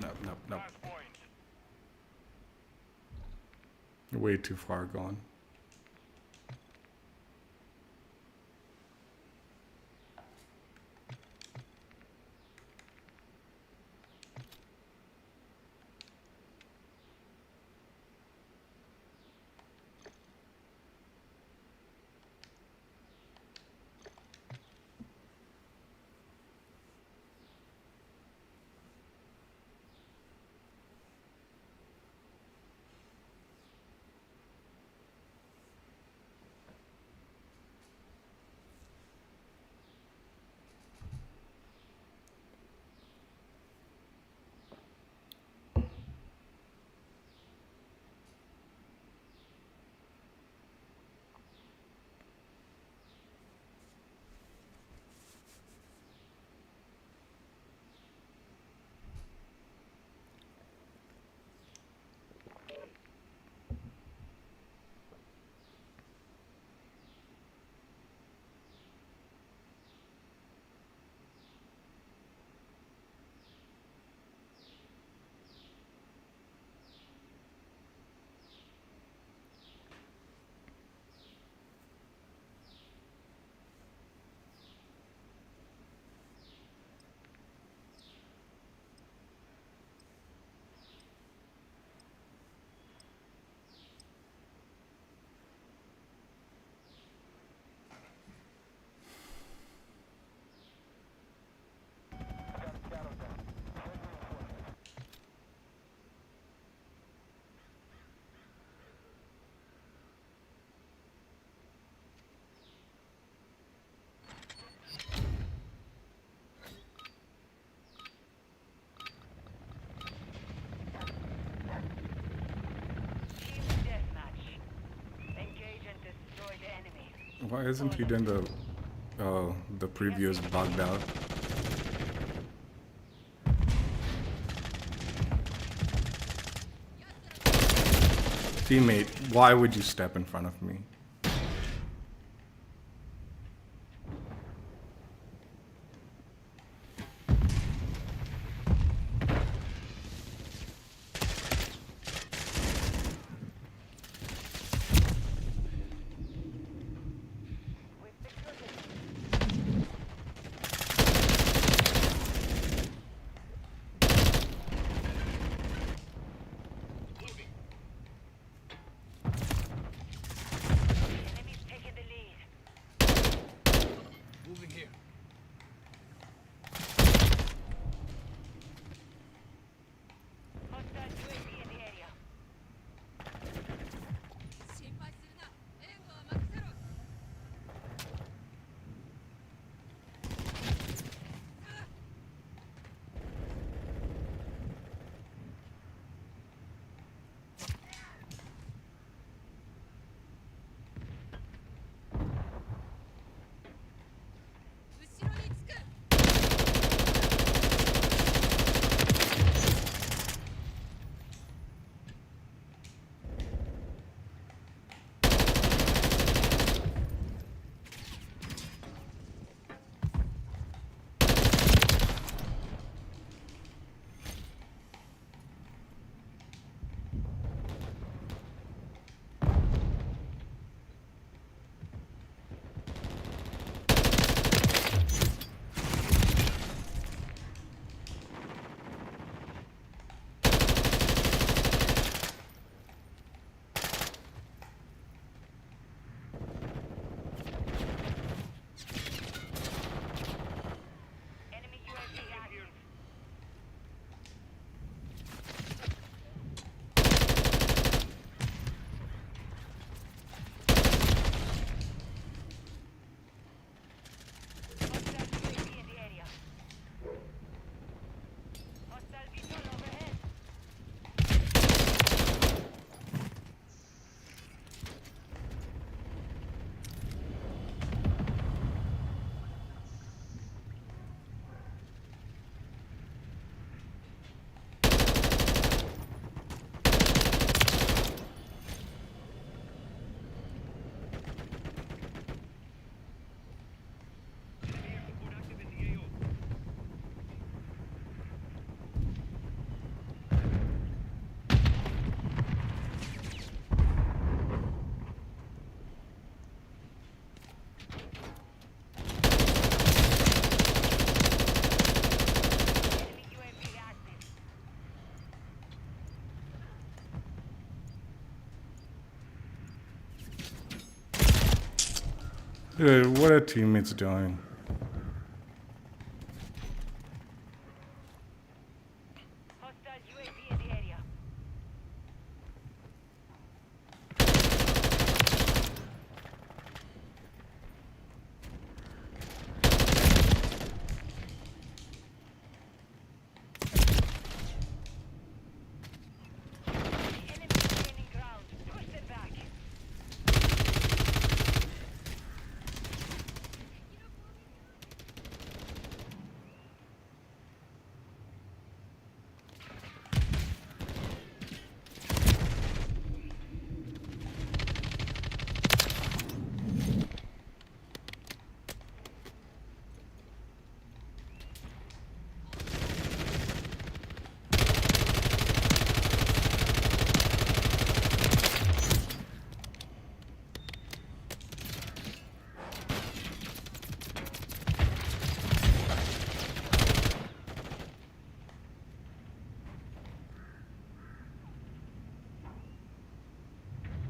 no. Last point. Way too far gone. Team deathmatch. Engage and destroy the enemy. Why isn't he doing the previous bugged out? Teammate, why would you step in front of me? Dude, what are teammates doing? Hostile UAV in the area. Enemy gaining ground. Push them back.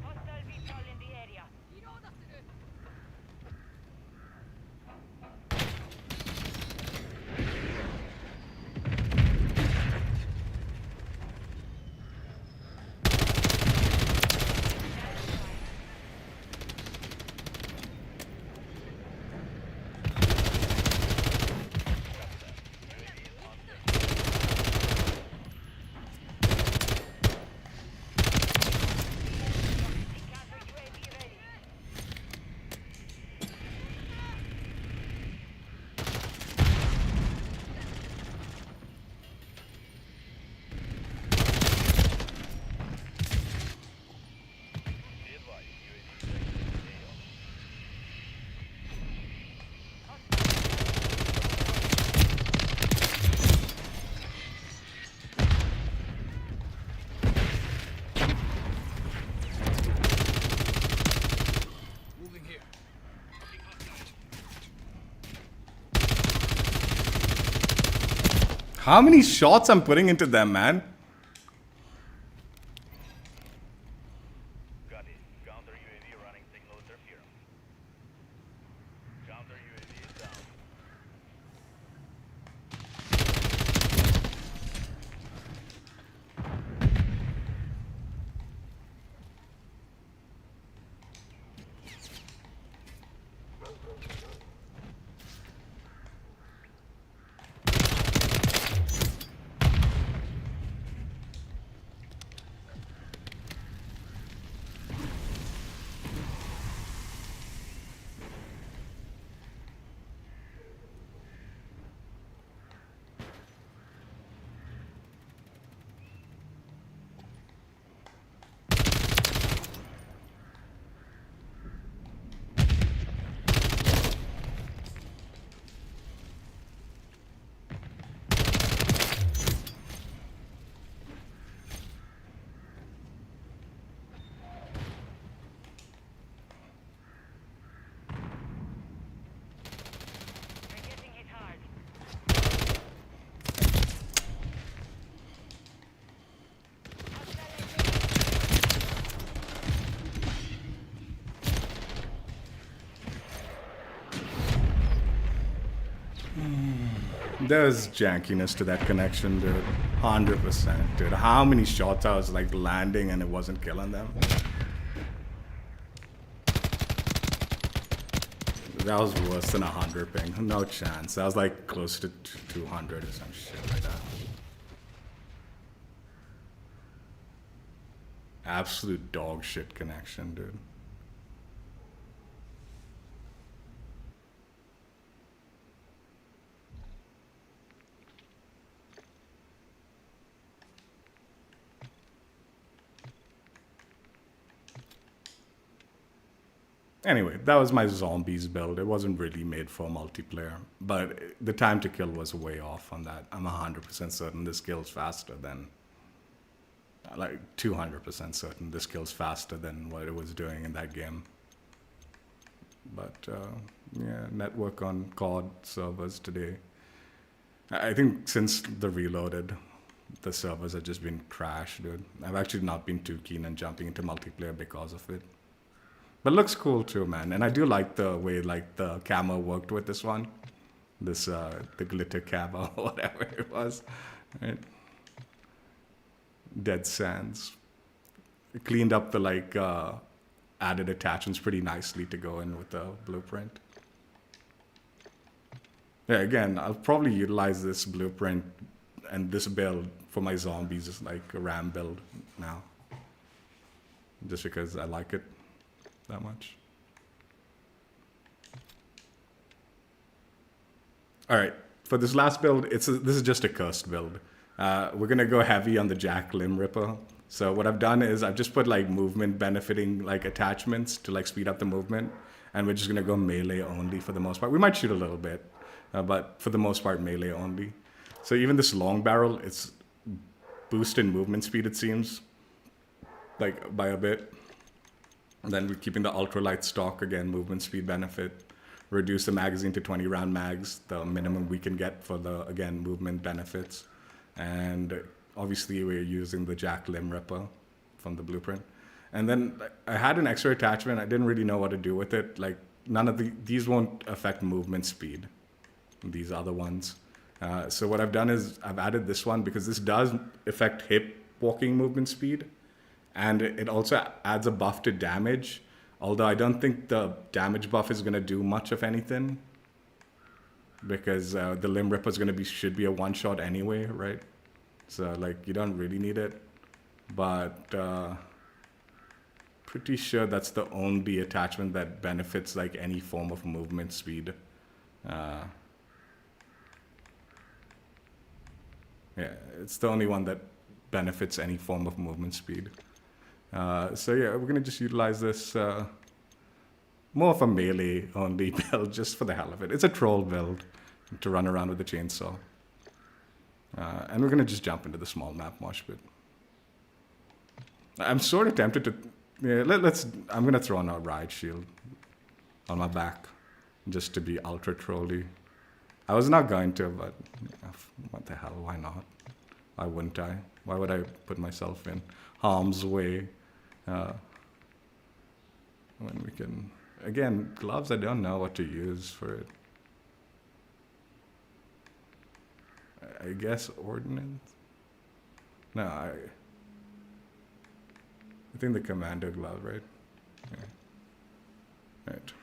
Hostile VTOL in the area. Counter UAV ready. How many shots I'm putting into them, man? Got it. Counter UAV running signal interference. Counter UAV is down. We're getting hit hard. There's jankiness to that connection, dude. 100%, dude. How many shots I was like landing and it wasn't killing them? That was worse than 100 ping. No chance. That was like close to 200 or some shit like that. Absolute dog shit connection, dude. Anyway, that was my zombies build. It wasn't really made for multiplayer, but the time to kill was way off on that. I'm 100% certain this kills faster than, like 200% certain this kills faster than what it was doing in that game. But yeah, network on COD servers today. I think since the Reloaded, the servers have just been trash, dude. I've actually not been too keen on jumping into multiplayer because of it. But it looks cool too, man. And I do like the way like the camo worked with this one. This the glitter camo, whatever it was. Right? Dead Sands. It cleaned up the like added attachments pretty nicely to go in with the blueprint. Yeah, again, I'll probably utilize this blueprint and this build for my zombies as like a RAM build now. Just because I like it that much. All right, for this last build, this is just a cursed build. We're gonna go heavy on the Jack Limb Ripper. So what I've done is I've just put like movement benefiting like attachments to like speed up the movement, and we're just gonna go melee only for the most part. We might shoot a little bit, but for the most part melee only. So even this long barrel, it's boosted movement speed, it seems, like by a bit. And then we're keeping the ultralight stock, again, movement speed benefit. Reduce the magazine to 20 round mags, the minimum we can get for the, again, movement benefits. And obviously we're using the Jack Limb Ripper from the blueprint. And then I had an extra attachment. I didn't really know what to do with it. Like none of these won't affect movement speed, these other ones. So what I've done is I've added this one because this does affect hip walking movement speed. And it also adds a buff to damage. Although I don't think the damage buff is going to do much of anything. Because the Limb Ripper is going to should be a one-shot anyway, right? So like you don't really need it. But pretty sure that's the only attachment that benefits like any form of movement speed. Yeah, it's the only one that benefits any form of movement speed. So yeah, we're gonna just utilize this more of a melee only build just for the hell of it. It's a troll build to run around with the chainsaw. And we're gonna just jump into the small map mosh pit. I'm sort of tempted to, yeah, I'm gonna throw on a riot shield on my back just to be ultra trolly. I was not going to, but what the hell, why not? Why wouldn't I? Why would I put myself in harm's way when we can, again, gloves, I don't know what to use for it. I guess ordnance? No, I think the commando glove, right? Yeah. Right.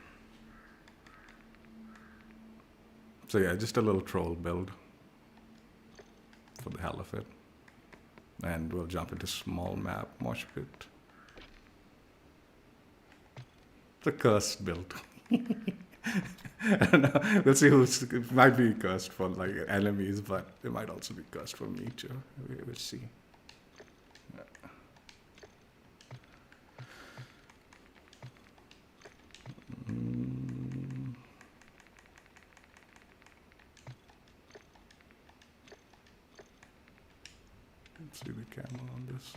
So yeah, just a little troll build for the hell of it. And we'll jump into small map mosh pit. It's a cursed build. I don't know. We'll see it might be cursed for like enemies, but it might also be cursed for me too. We'll see. Let's do the camo on this.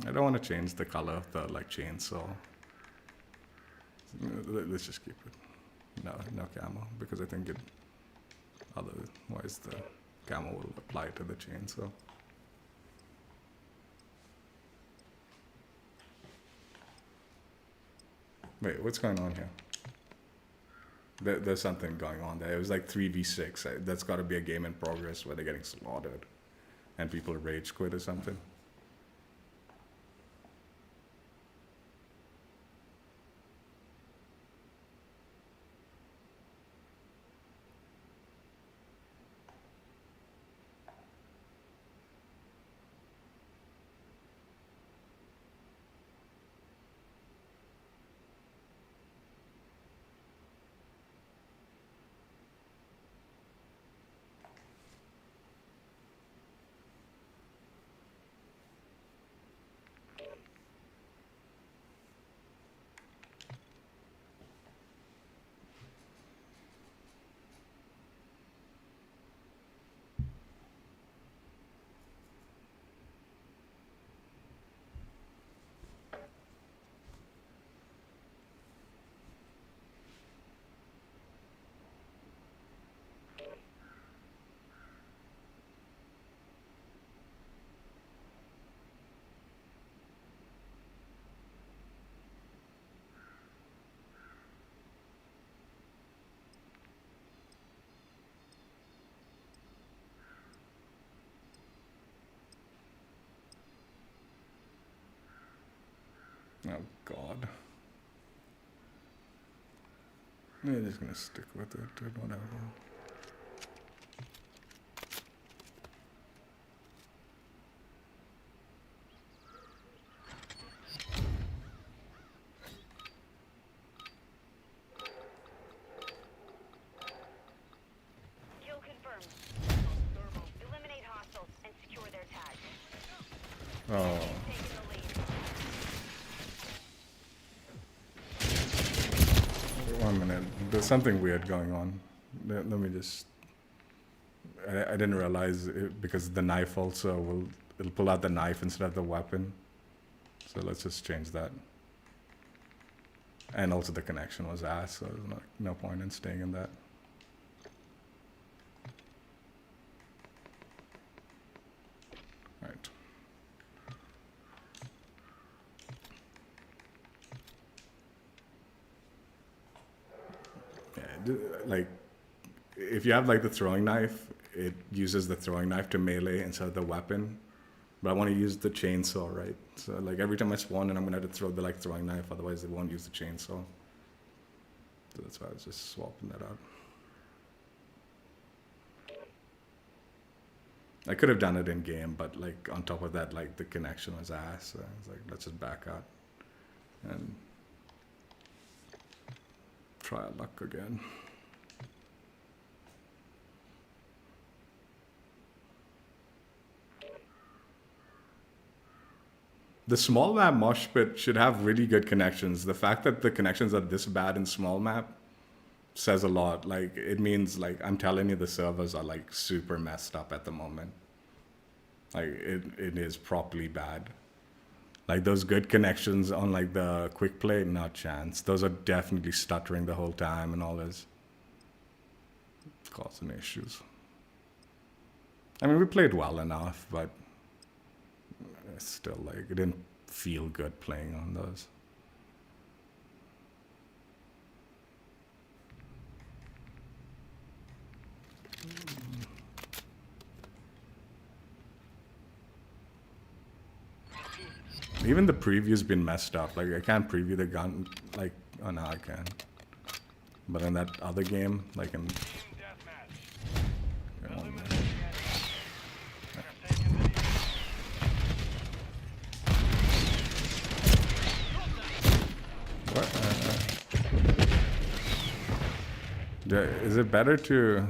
I don't want to change the color of the like chainsaw. Let's just keep it. No camo, because I think otherwise the camo will apply to the chainsaw. Wait, what's going on here? There's something going on there. It was like 3v6. That's got to be a game in progress where they're getting slaughtered and people rage quit or something. Oh God. They're just gonna stick with it, dude, whatever. Kill confirmed. Eliminate hostiles and secure their tag. Oh. Taking the lead. 1 minute. There's something weird going on. Let me just. I didn't realize it because the knife also it'll pull out the knife instead of the weapon. So let's just change that. And also the connection was ass, so there's no point in staying in that. Right. Yeah, like if you have like the throwing knife, it uses the throwing knife to melee instead of the weapon. But I want to use the chainsaw, right? So like every time I spawn in, I'm gonna have to throw the like throwing knife, otherwise it won't use the chainsaw. So that's why I was just swapping that out. I could have done it in game, but like on top of that, like the connection was ass. So I was like, let's just back out and try our luck again. The small map mosh pit should have really good connections. The fact that the connections are this bad in small map says a lot. Like it means like I'm telling you the servers are like super messed up at the moment. Like it is properly bad. Like those good connections on like the quick play, not chance. Those are definitely stuttering the whole time and all this. Causing issues. I mean, we played well enough, but it's still like it didn't feel good playing on those. Even the preview's been messed up. Like I can't preview the gun. Like oh no, I can. But in that other game, like in. What? Is it better to?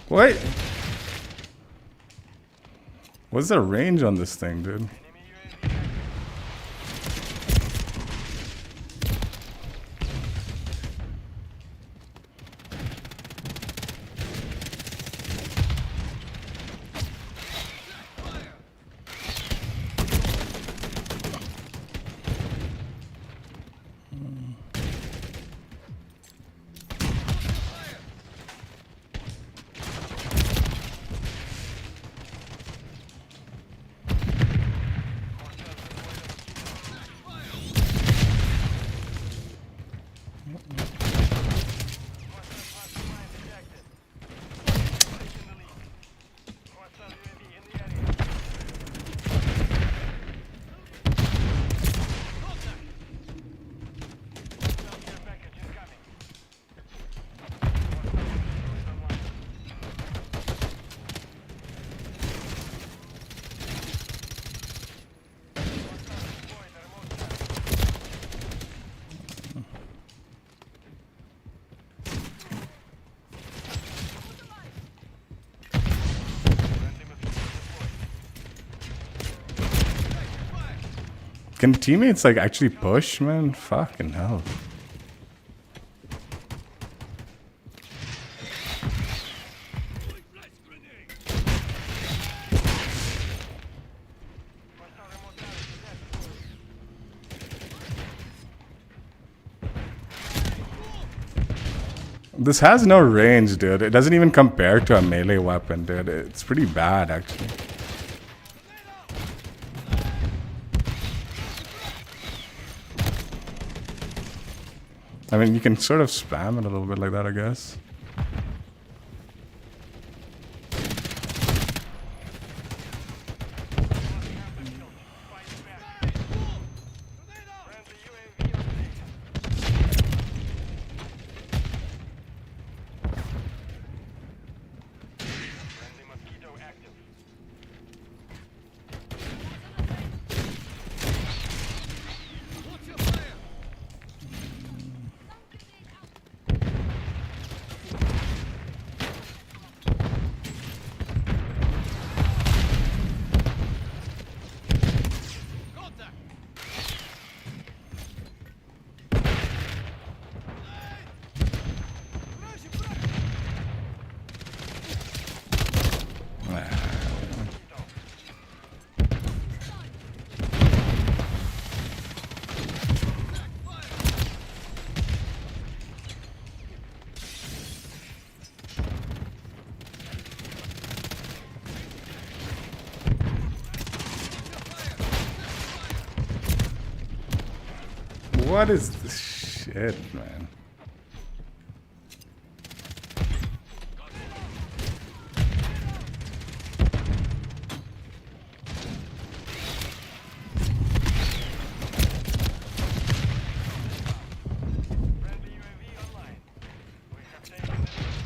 Wait. What's the range on this thing, dude? Can teammates like actually push, man? Fucking hell. This has no range, dude. It doesn't even compare to a melee weapon, dude. It's pretty bad, actually. I mean, you can sort of spam it a little bit like that, I guess. Friendly UAV on station. Friendly mosquito active. Watch your fire! Contact! What is this shit, man? Friendly UAV online. We have taken the lead.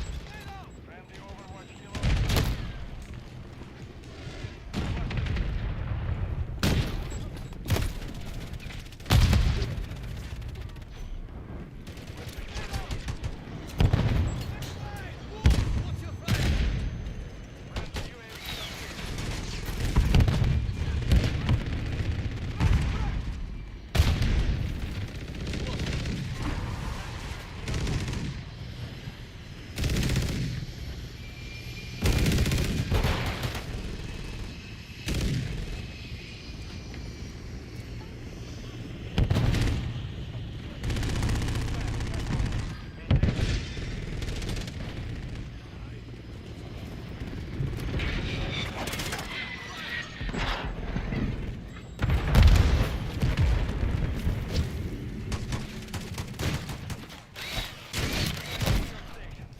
Friendly Overwatch Kilo. Watch your fire! Friendly UAV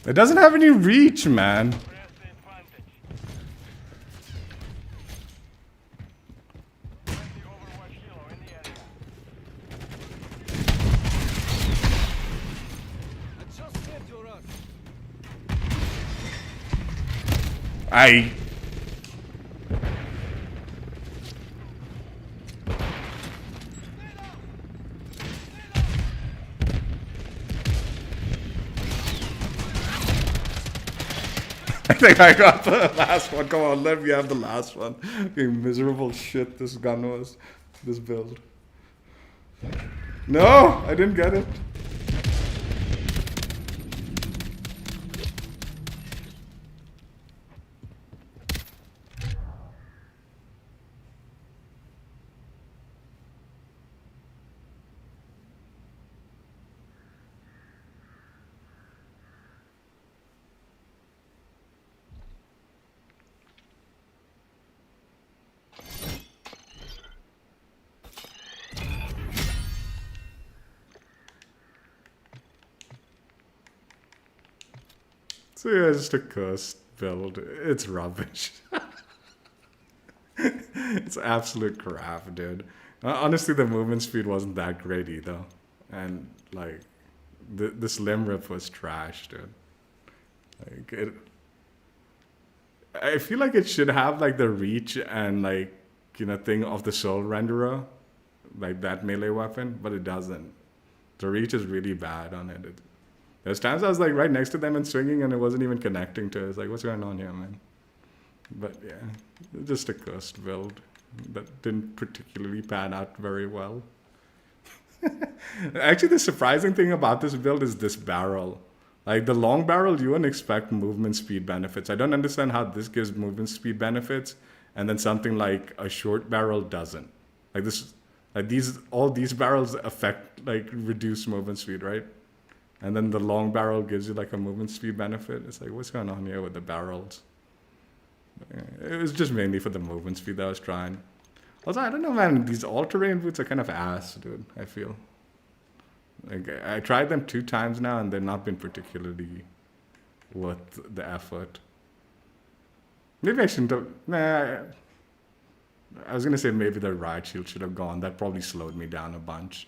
It doesn't have any reach, man. press the advantage. Friendly Overwatch Kilo in the area. I just saved your ass. I. I think I got the last one. Come on, let me have the last one. You miserable shit this gun was. This build. No, I didn't get it. So yeah, just a cursed build. It's rubbish. It's absolute crap, dude. Honestly, the movement speed wasn't that great either. And like, this limb rip was trash, dude. Like it. I feel like it should have like the reach and like, you know, thing of the soul renderer, like that melee weapon, but it doesn't. The reach is really bad on it. There's times I was like right next to them and swinging and it wasn't even connecting to it. It's like, what's going on here, man? But yeah, just a cursed build that didn't particularly pan out very well. Actually, the surprising thing about this build is this barrel. Like the long barrel, you wouldn't expect movement speed benefits. I don't understand how this gives movement speed benefits and then something like a short barrel doesn't. Like this, like all these barrels affect, like reduce movement speed, right? And then the long barrel gives you like a movement speed benefit. It's like, what's going on here with the barrels? It was just mainly for the movement speed that I was trying. Also, I don't know, man. These all-terrain boots are kind of ass, dude. I feel. Like, I tried them 2 times now, and they've not been particularly worth the effort. Maybe I shouldn't have. Nah. I was gonna say maybe the riot shield should have gone. That probably slowed me down a bunch,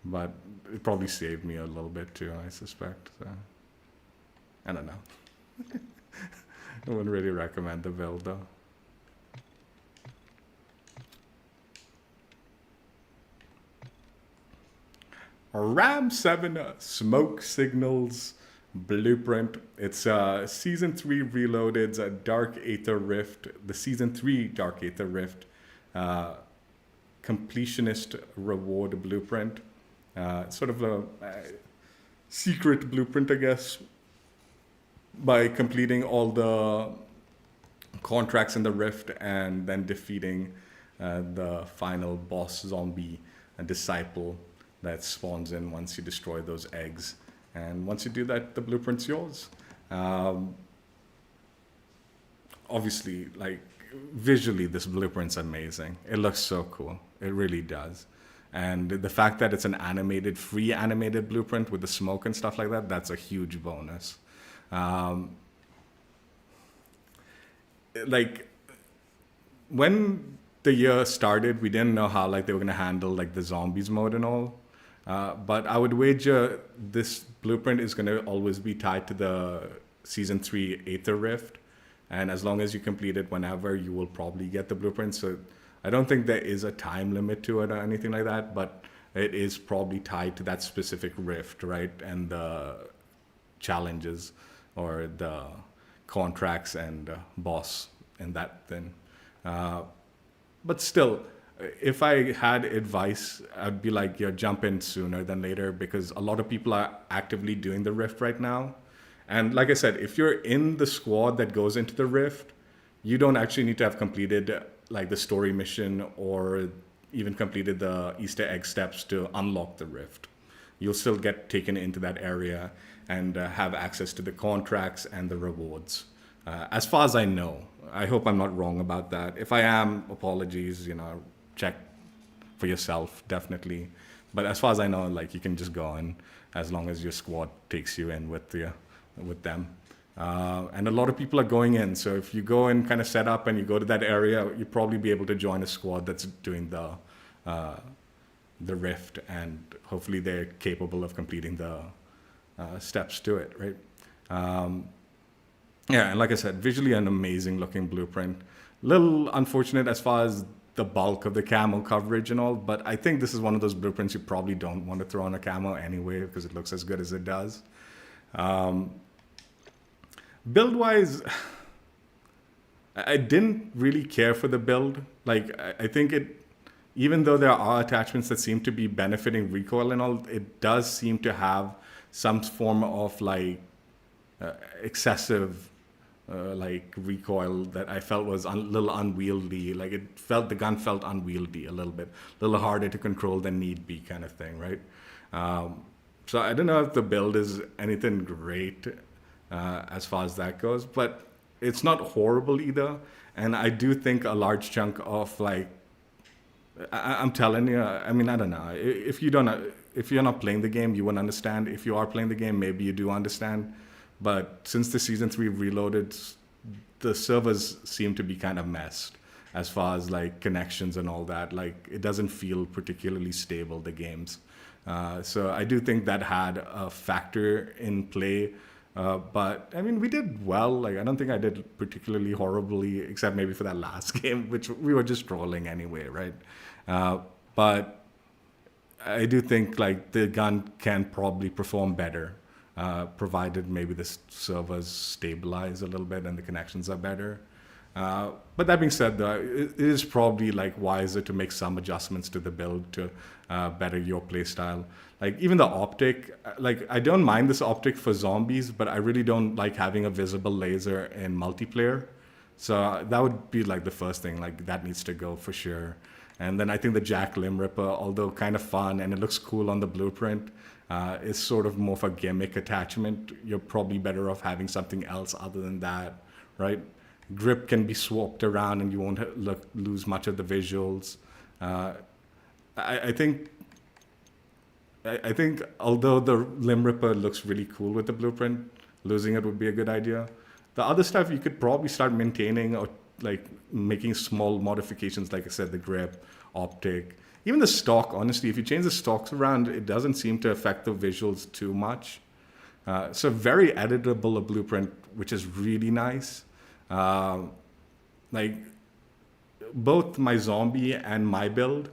but it probably saved me a little bit too, I suspect. So I don't know. I wouldn't really recommend the build though. RAM-7 Smoke Signals Blueprint. It's Season 3 Reloaded's Dark Aether Rift, the Season 3 Dark Aether Rift completionist reward blueprint. Sort of a secret blueprint, I guess, by completing all the contracts in the rift and then defeating the final boss zombie, a disciple that spawns in once you destroy those eggs. And once you do that, the blueprint's yours. Obviously, like, visually, this blueprint's amazing. It looks so cool. It really does. And the fact that it's an animated, free animated blueprint with the smoke and stuff like that, that's a huge bonus. Like, when the year started, we didn't know how like they were gonna handle like the zombies mode and all. But I would wager this blueprint is gonna always be tied to the Season 3 Aether Rift. And as long as you complete it whenever, you will probably get the blueprint. So I don't think there is a time limit to it or anything like that, but it is probably tied to that specific rift, right? And the challenges or the contracts and boss and that thing. But still, if I had advice, I'd be like, yeah, jump in sooner than later, because a lot of people are actively doing the rift right now. And like I said, if you're in the squad that goes into the rift, you don't actually need to have completed like the story mission or even completed the Easter egg steps to unlock the rift. You'll still get taken into that area and have access to the contracts and the rewards. As far as I know, I hope I'm not wrong about that. If I am, apologies, check for yourself, definitely. But as far as I know, like, you can just go in as long as your squad takes you in with them. And a lot of people are going in. So if you go and kind of set up and you go to that area, you'll probably be able to join a squad that's doing the rift, and hopefully they're capable of completing the steps to it, right? Yeah, and like I said, visually an amazing looking blueprint. Little unfortunate as far as the bulk of the camo coverage and all, but I think this is one of those blueprints you probably don't want to throw on a camo anyway, because it looks as good as it does. Build-wise, I didn't really care for the build. Like, I think even though there are attachments that seem to be benefiting recoil and all, it does seem to have some form of like excessive like recoil that I felt was a little unwieldy. Like, the gun felt unwieldy a little bit, a little harder to control than need be, kind of thing, right? So I don't know if the build is anything great as far as that goes, but it's not horrible either. And I do think a large chunk of like, I'm telling you, I mean, I don't know. If you're not playing the game, you won't understand. If you are playing the game, maybe you do understand. But since the Season 3 Reloaded, the servers seem to be kind of messed as far as like connections and all that. Like, it doesn't feel particularly stable, the games. So I do think that had a factor in play. But I mean, we did well. Like, I don't think I did particularly horribly, except maybe for that last game, which we were just trolling anyway, right? But I do think like the gun can probably perform better, provided maybe the servers stabilize a little bit and the connections are better. But that being said, though, it is probably like wiser to make some adjustments to the build to better your playstyle. Like, even the optic, like, I don't mind this optic for zombies, but I really don't like having a visible laser in multiplayer. So that would be like the first thing, like, that needs to go for sure. And then I think the Jack Limb Ripper, although kind of fun and it looks cool on the blueprint, is sort of more of a gimmick attachment. You're probably better off having something else other than that, right? Grip can be swapped around and you won't lose much of the visuals. I think although the Limb Ripper looks really cool with the blueprint, losing it would be a good idea. The other stuff you could probably start maintaining or like making small modifications, like I said, the grip, optic, even the stock. Honestly, if you change the stocks around, it doesn't seem to affect the visuals too much. So very editable a blueprint, which is really nice. Like both my zombie and my build,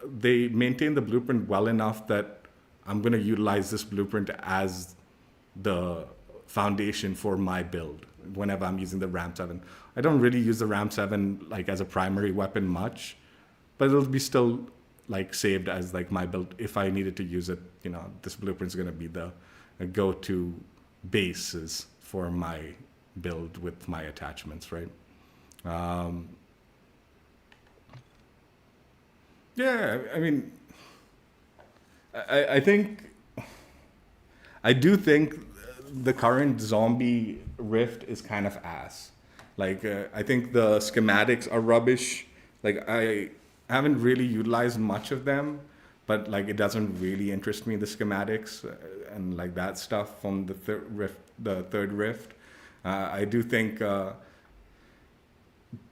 they maintain the blueprint well enough that I'm going to utilize this blueprint as the foundation for my build whenever I'm using the RAM-7. I don't really use the RAM-7 like as a primary weapon much, but it'll be still like saved as like my build. If I needed to use it, you know, this blueprint's going to be the go-to basis for my build with my attachments, right? Yeah, I mean, I think, I do think the current zombie rift is kind of ass. Like, I think the schematics are rubbish. Like, I haven't really utilized much of them, but like, it doesn't really interest me, the schematics and like that stuff from the third rift. I do think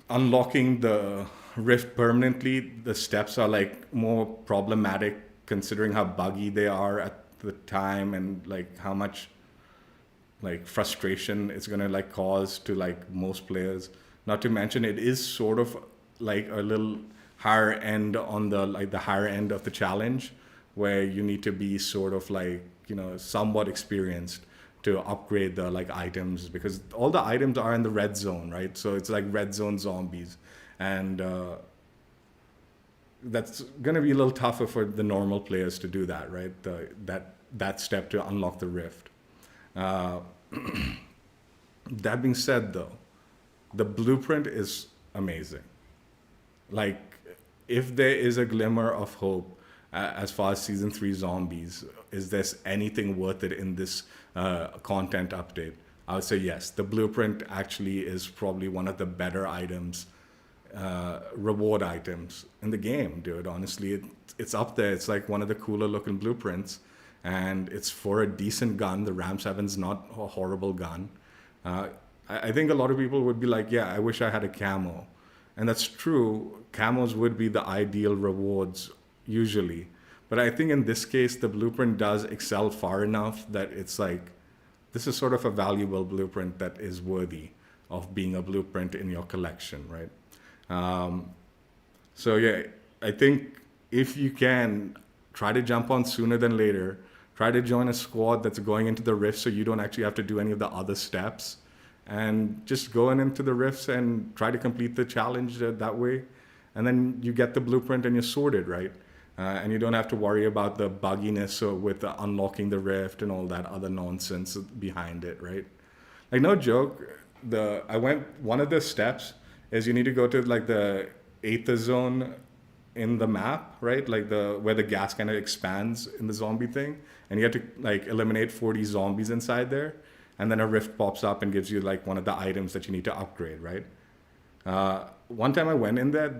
unlocking the rift permanently, the steps are like more problematic considering how buggy they are at the time and like how much like frustration it's gonna like cause to like most players. Not to mention it is sort of like a little higher end on the like the higher end of the challenge where you need to be sort of like, you know, somewhat experienced to upgrade the like items, because all the items are in the red zone, right? So it's like red zone zombies, and that's gonna be a little tougher for the normal players to do that, right? That step to unlock the rift. That being said, though, the blueprint is amazing. Like, if there is a glimmer of hope as far as season 3 zombies, is there anything worth it in this content update? I would say yes. The blueprint actually is probably one of the better items, reward items in the game, dude. Honestly, it's up there. It's like one of the cooler looking blueprints, and it's for a decent gun. The RAM-7's not a horrible gun. I think a lot of people would be like, yeah, I wish I had a camo. And that's true. Camos would be the ideal rewards usually. But I think in this case, the blueprint does excel far enough that it's like, this is sort of a valuable blueprint that is worthy of being a blueprint in your collection, right? So yeah, I think if you can, try to jump on sooner than later. Try to join a squad that's going into the rift so you don't actually have to do any of the other steps. And just go into the rifts and try to complete the challenge that way. And then you get the blueprint and you're sorted, right? And you don't have to worry about the bugginess with unlocking the rift and all that other nonsense behind it, right? Like, no joke, one of the steps is you need to go to like the Aether zone in the map, right? Like where the gas kind of expands in the zombie thing. And you have to like eliminate 40 zombies inside there. And then a rift pops up and gives you like one of the items that you need to upgrade, right? One time I went in there,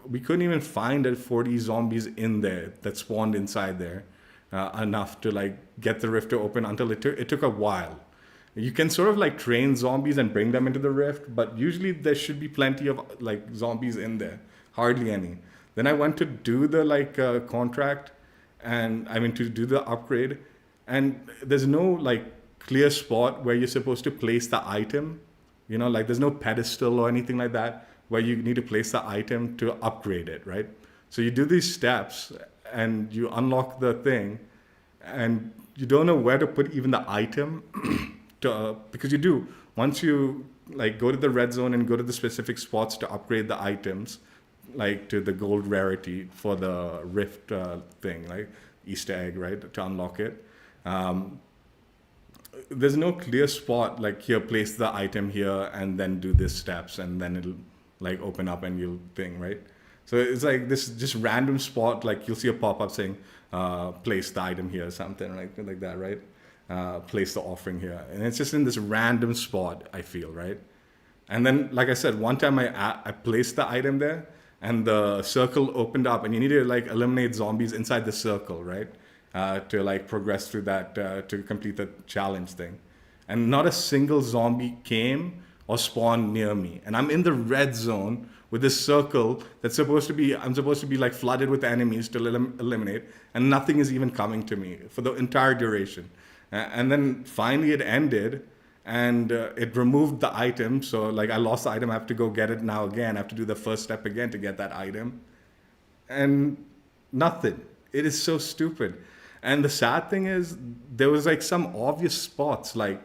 we couldn't even find 40 zombies in there that spawned inside there enough to like get the rift to open until it took a while. You can sort of like train zombies and bring them into the rift, but usually there should be plenty of like zombies in there, hardly any. Then I went to do the like contract, and I mean to do the upgrade, and there's no like clear spot where you're supposed to place the item. You know, like there's no pedestal or anything like that where you need to place the item to upgrade it, right? So you do these steps and you unlock the thing, and you don't know where to put even the item because you do. Once you like go to the red zone and go to the specific spots to upgrade the items, like to the gold rarity for the rift thing, like Easter egg, right, to unlock it. There's no clear spot like here, place the item here and then do this steps and then it'll like open up and you'll thing, right? So it's like this just random spot, like you'll see a pop-up saying, place the item here or something like that, right? Place the offering here. And it's just in this random spot, I feel, right? And then, like I said, one time I placed the item there and the circle opened up and you need to like eliminate zombies inside the circle, right? To like progress through that, to complete the challenge thing. And not a single zombie came or spawned near me. And I'm in the red zone with this circle that's I'm supposed to be like flooded with enemies to eliminate, and nothing is even coming to me for the entire duration. And then finally it ended, and it removed the item. So like I lost the item, I have to go get it now again. I have to do the first step again to get that item. And nothing. It is so stupid. And the sad thing is, there was like some obvious spots, like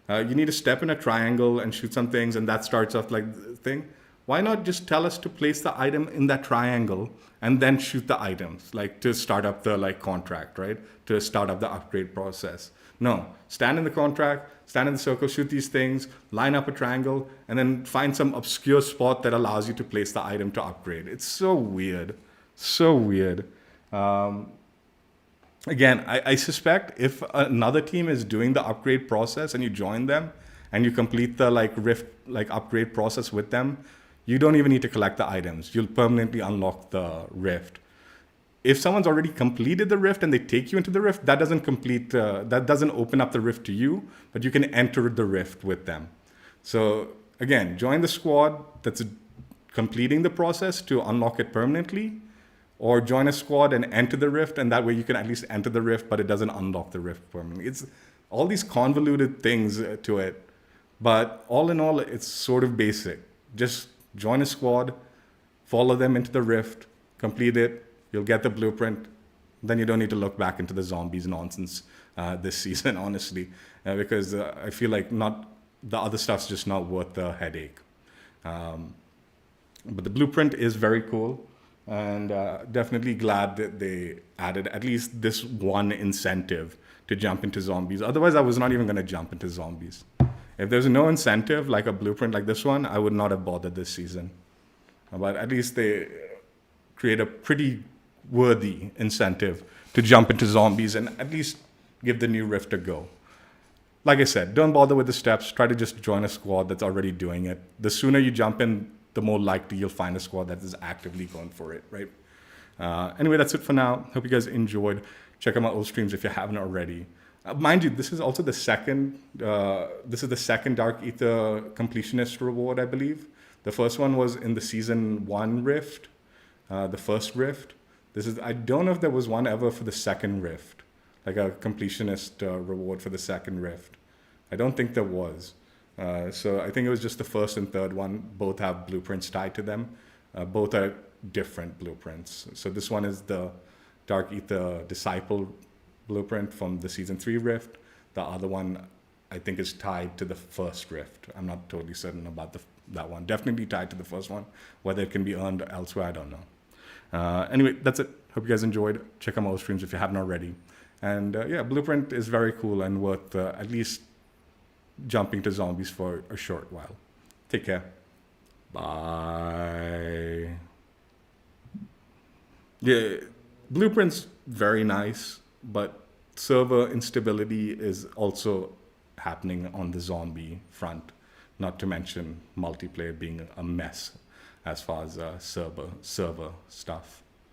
you need to step in a triangle and shoot some things, and that starts off like the thing. Why not just tell us to place the item in that triangle and then shoot the items, like to start up the like contract, right? To start up the upgrade process. No, stand in the contract, stand in the circle, shoot these things, line up a triangle, and then find some obscure spot that allows you to place the item to upgrade. It's so weird, so weird. Again, I suspect if another team is doing the upgrade process and you join them and you complete the like rift like upgrade process with them, you don't even need to collect the items. You'll permanently unlock the rift. If someone's already completed the rift and they take you into the rift, that doesn't open up the rift to you, but you can enter the rift with them. So again, join the squad that's completing the process to unlock it permanently, or join a squad and enter the rift, and that way you can at least enter the rift, but it doesn't unlock the rift permanently. It's all these convoluted things to it, but all in all, it's sort of basic. Just join a squad, follow them into the rift, complete it, you'll get the blueprint, then you don't need to look back into the zombies nonsense this season, honestly, because I feel like the other stuff's just not worth the headache. But the blueprint is very cool, and definitely glad that they added at least this one incentive to jump into zombies. Otherwise, I was not even going to jump into zombies. If there's no incentive, like a blueprint like this one, I would not have bothered this season. But at least they create a pretty worthy incentive to jump into zombies and at least give the new rift a go. Like I said, don't bother with the steps. Try to just join a squad that's already doing it. The sooner you jump in, the more likely you'll find a squad that is actively going for it, right? Anyway, that's it for now. Hope you guys enjoyed. Check out my old streams if you haven't already. Mind you, this is also the second Dark Aether completionist reward, I believe. The first one was in the season 1 rift, the first rift. I don't know if there was one ever for the second rift, like a completionist reward for the second rift. I don't think there was. So I think it was just the first and third one. Both have blueprints tied to them. Both are different blueprints. So this one is the Dark Aether Disciple blueprint from the season 3 rift. The other one, I think, is tied to the first rift. I'm not totally certain about that one. Definitely tied to the first one. Whether it can be earned elsewhere, I don't know. Anyway, that's it. Hope you guys enjoyed. Check out my old streams if you haven't already. And yeah, blueprint is very cool and worth at least jumping to zombies for a short while. Take care. Bye. Yeah, blueprint's very nice, but server instability is also happening on the zombie front, not to mention multiplayer being a mess as far as server stuff.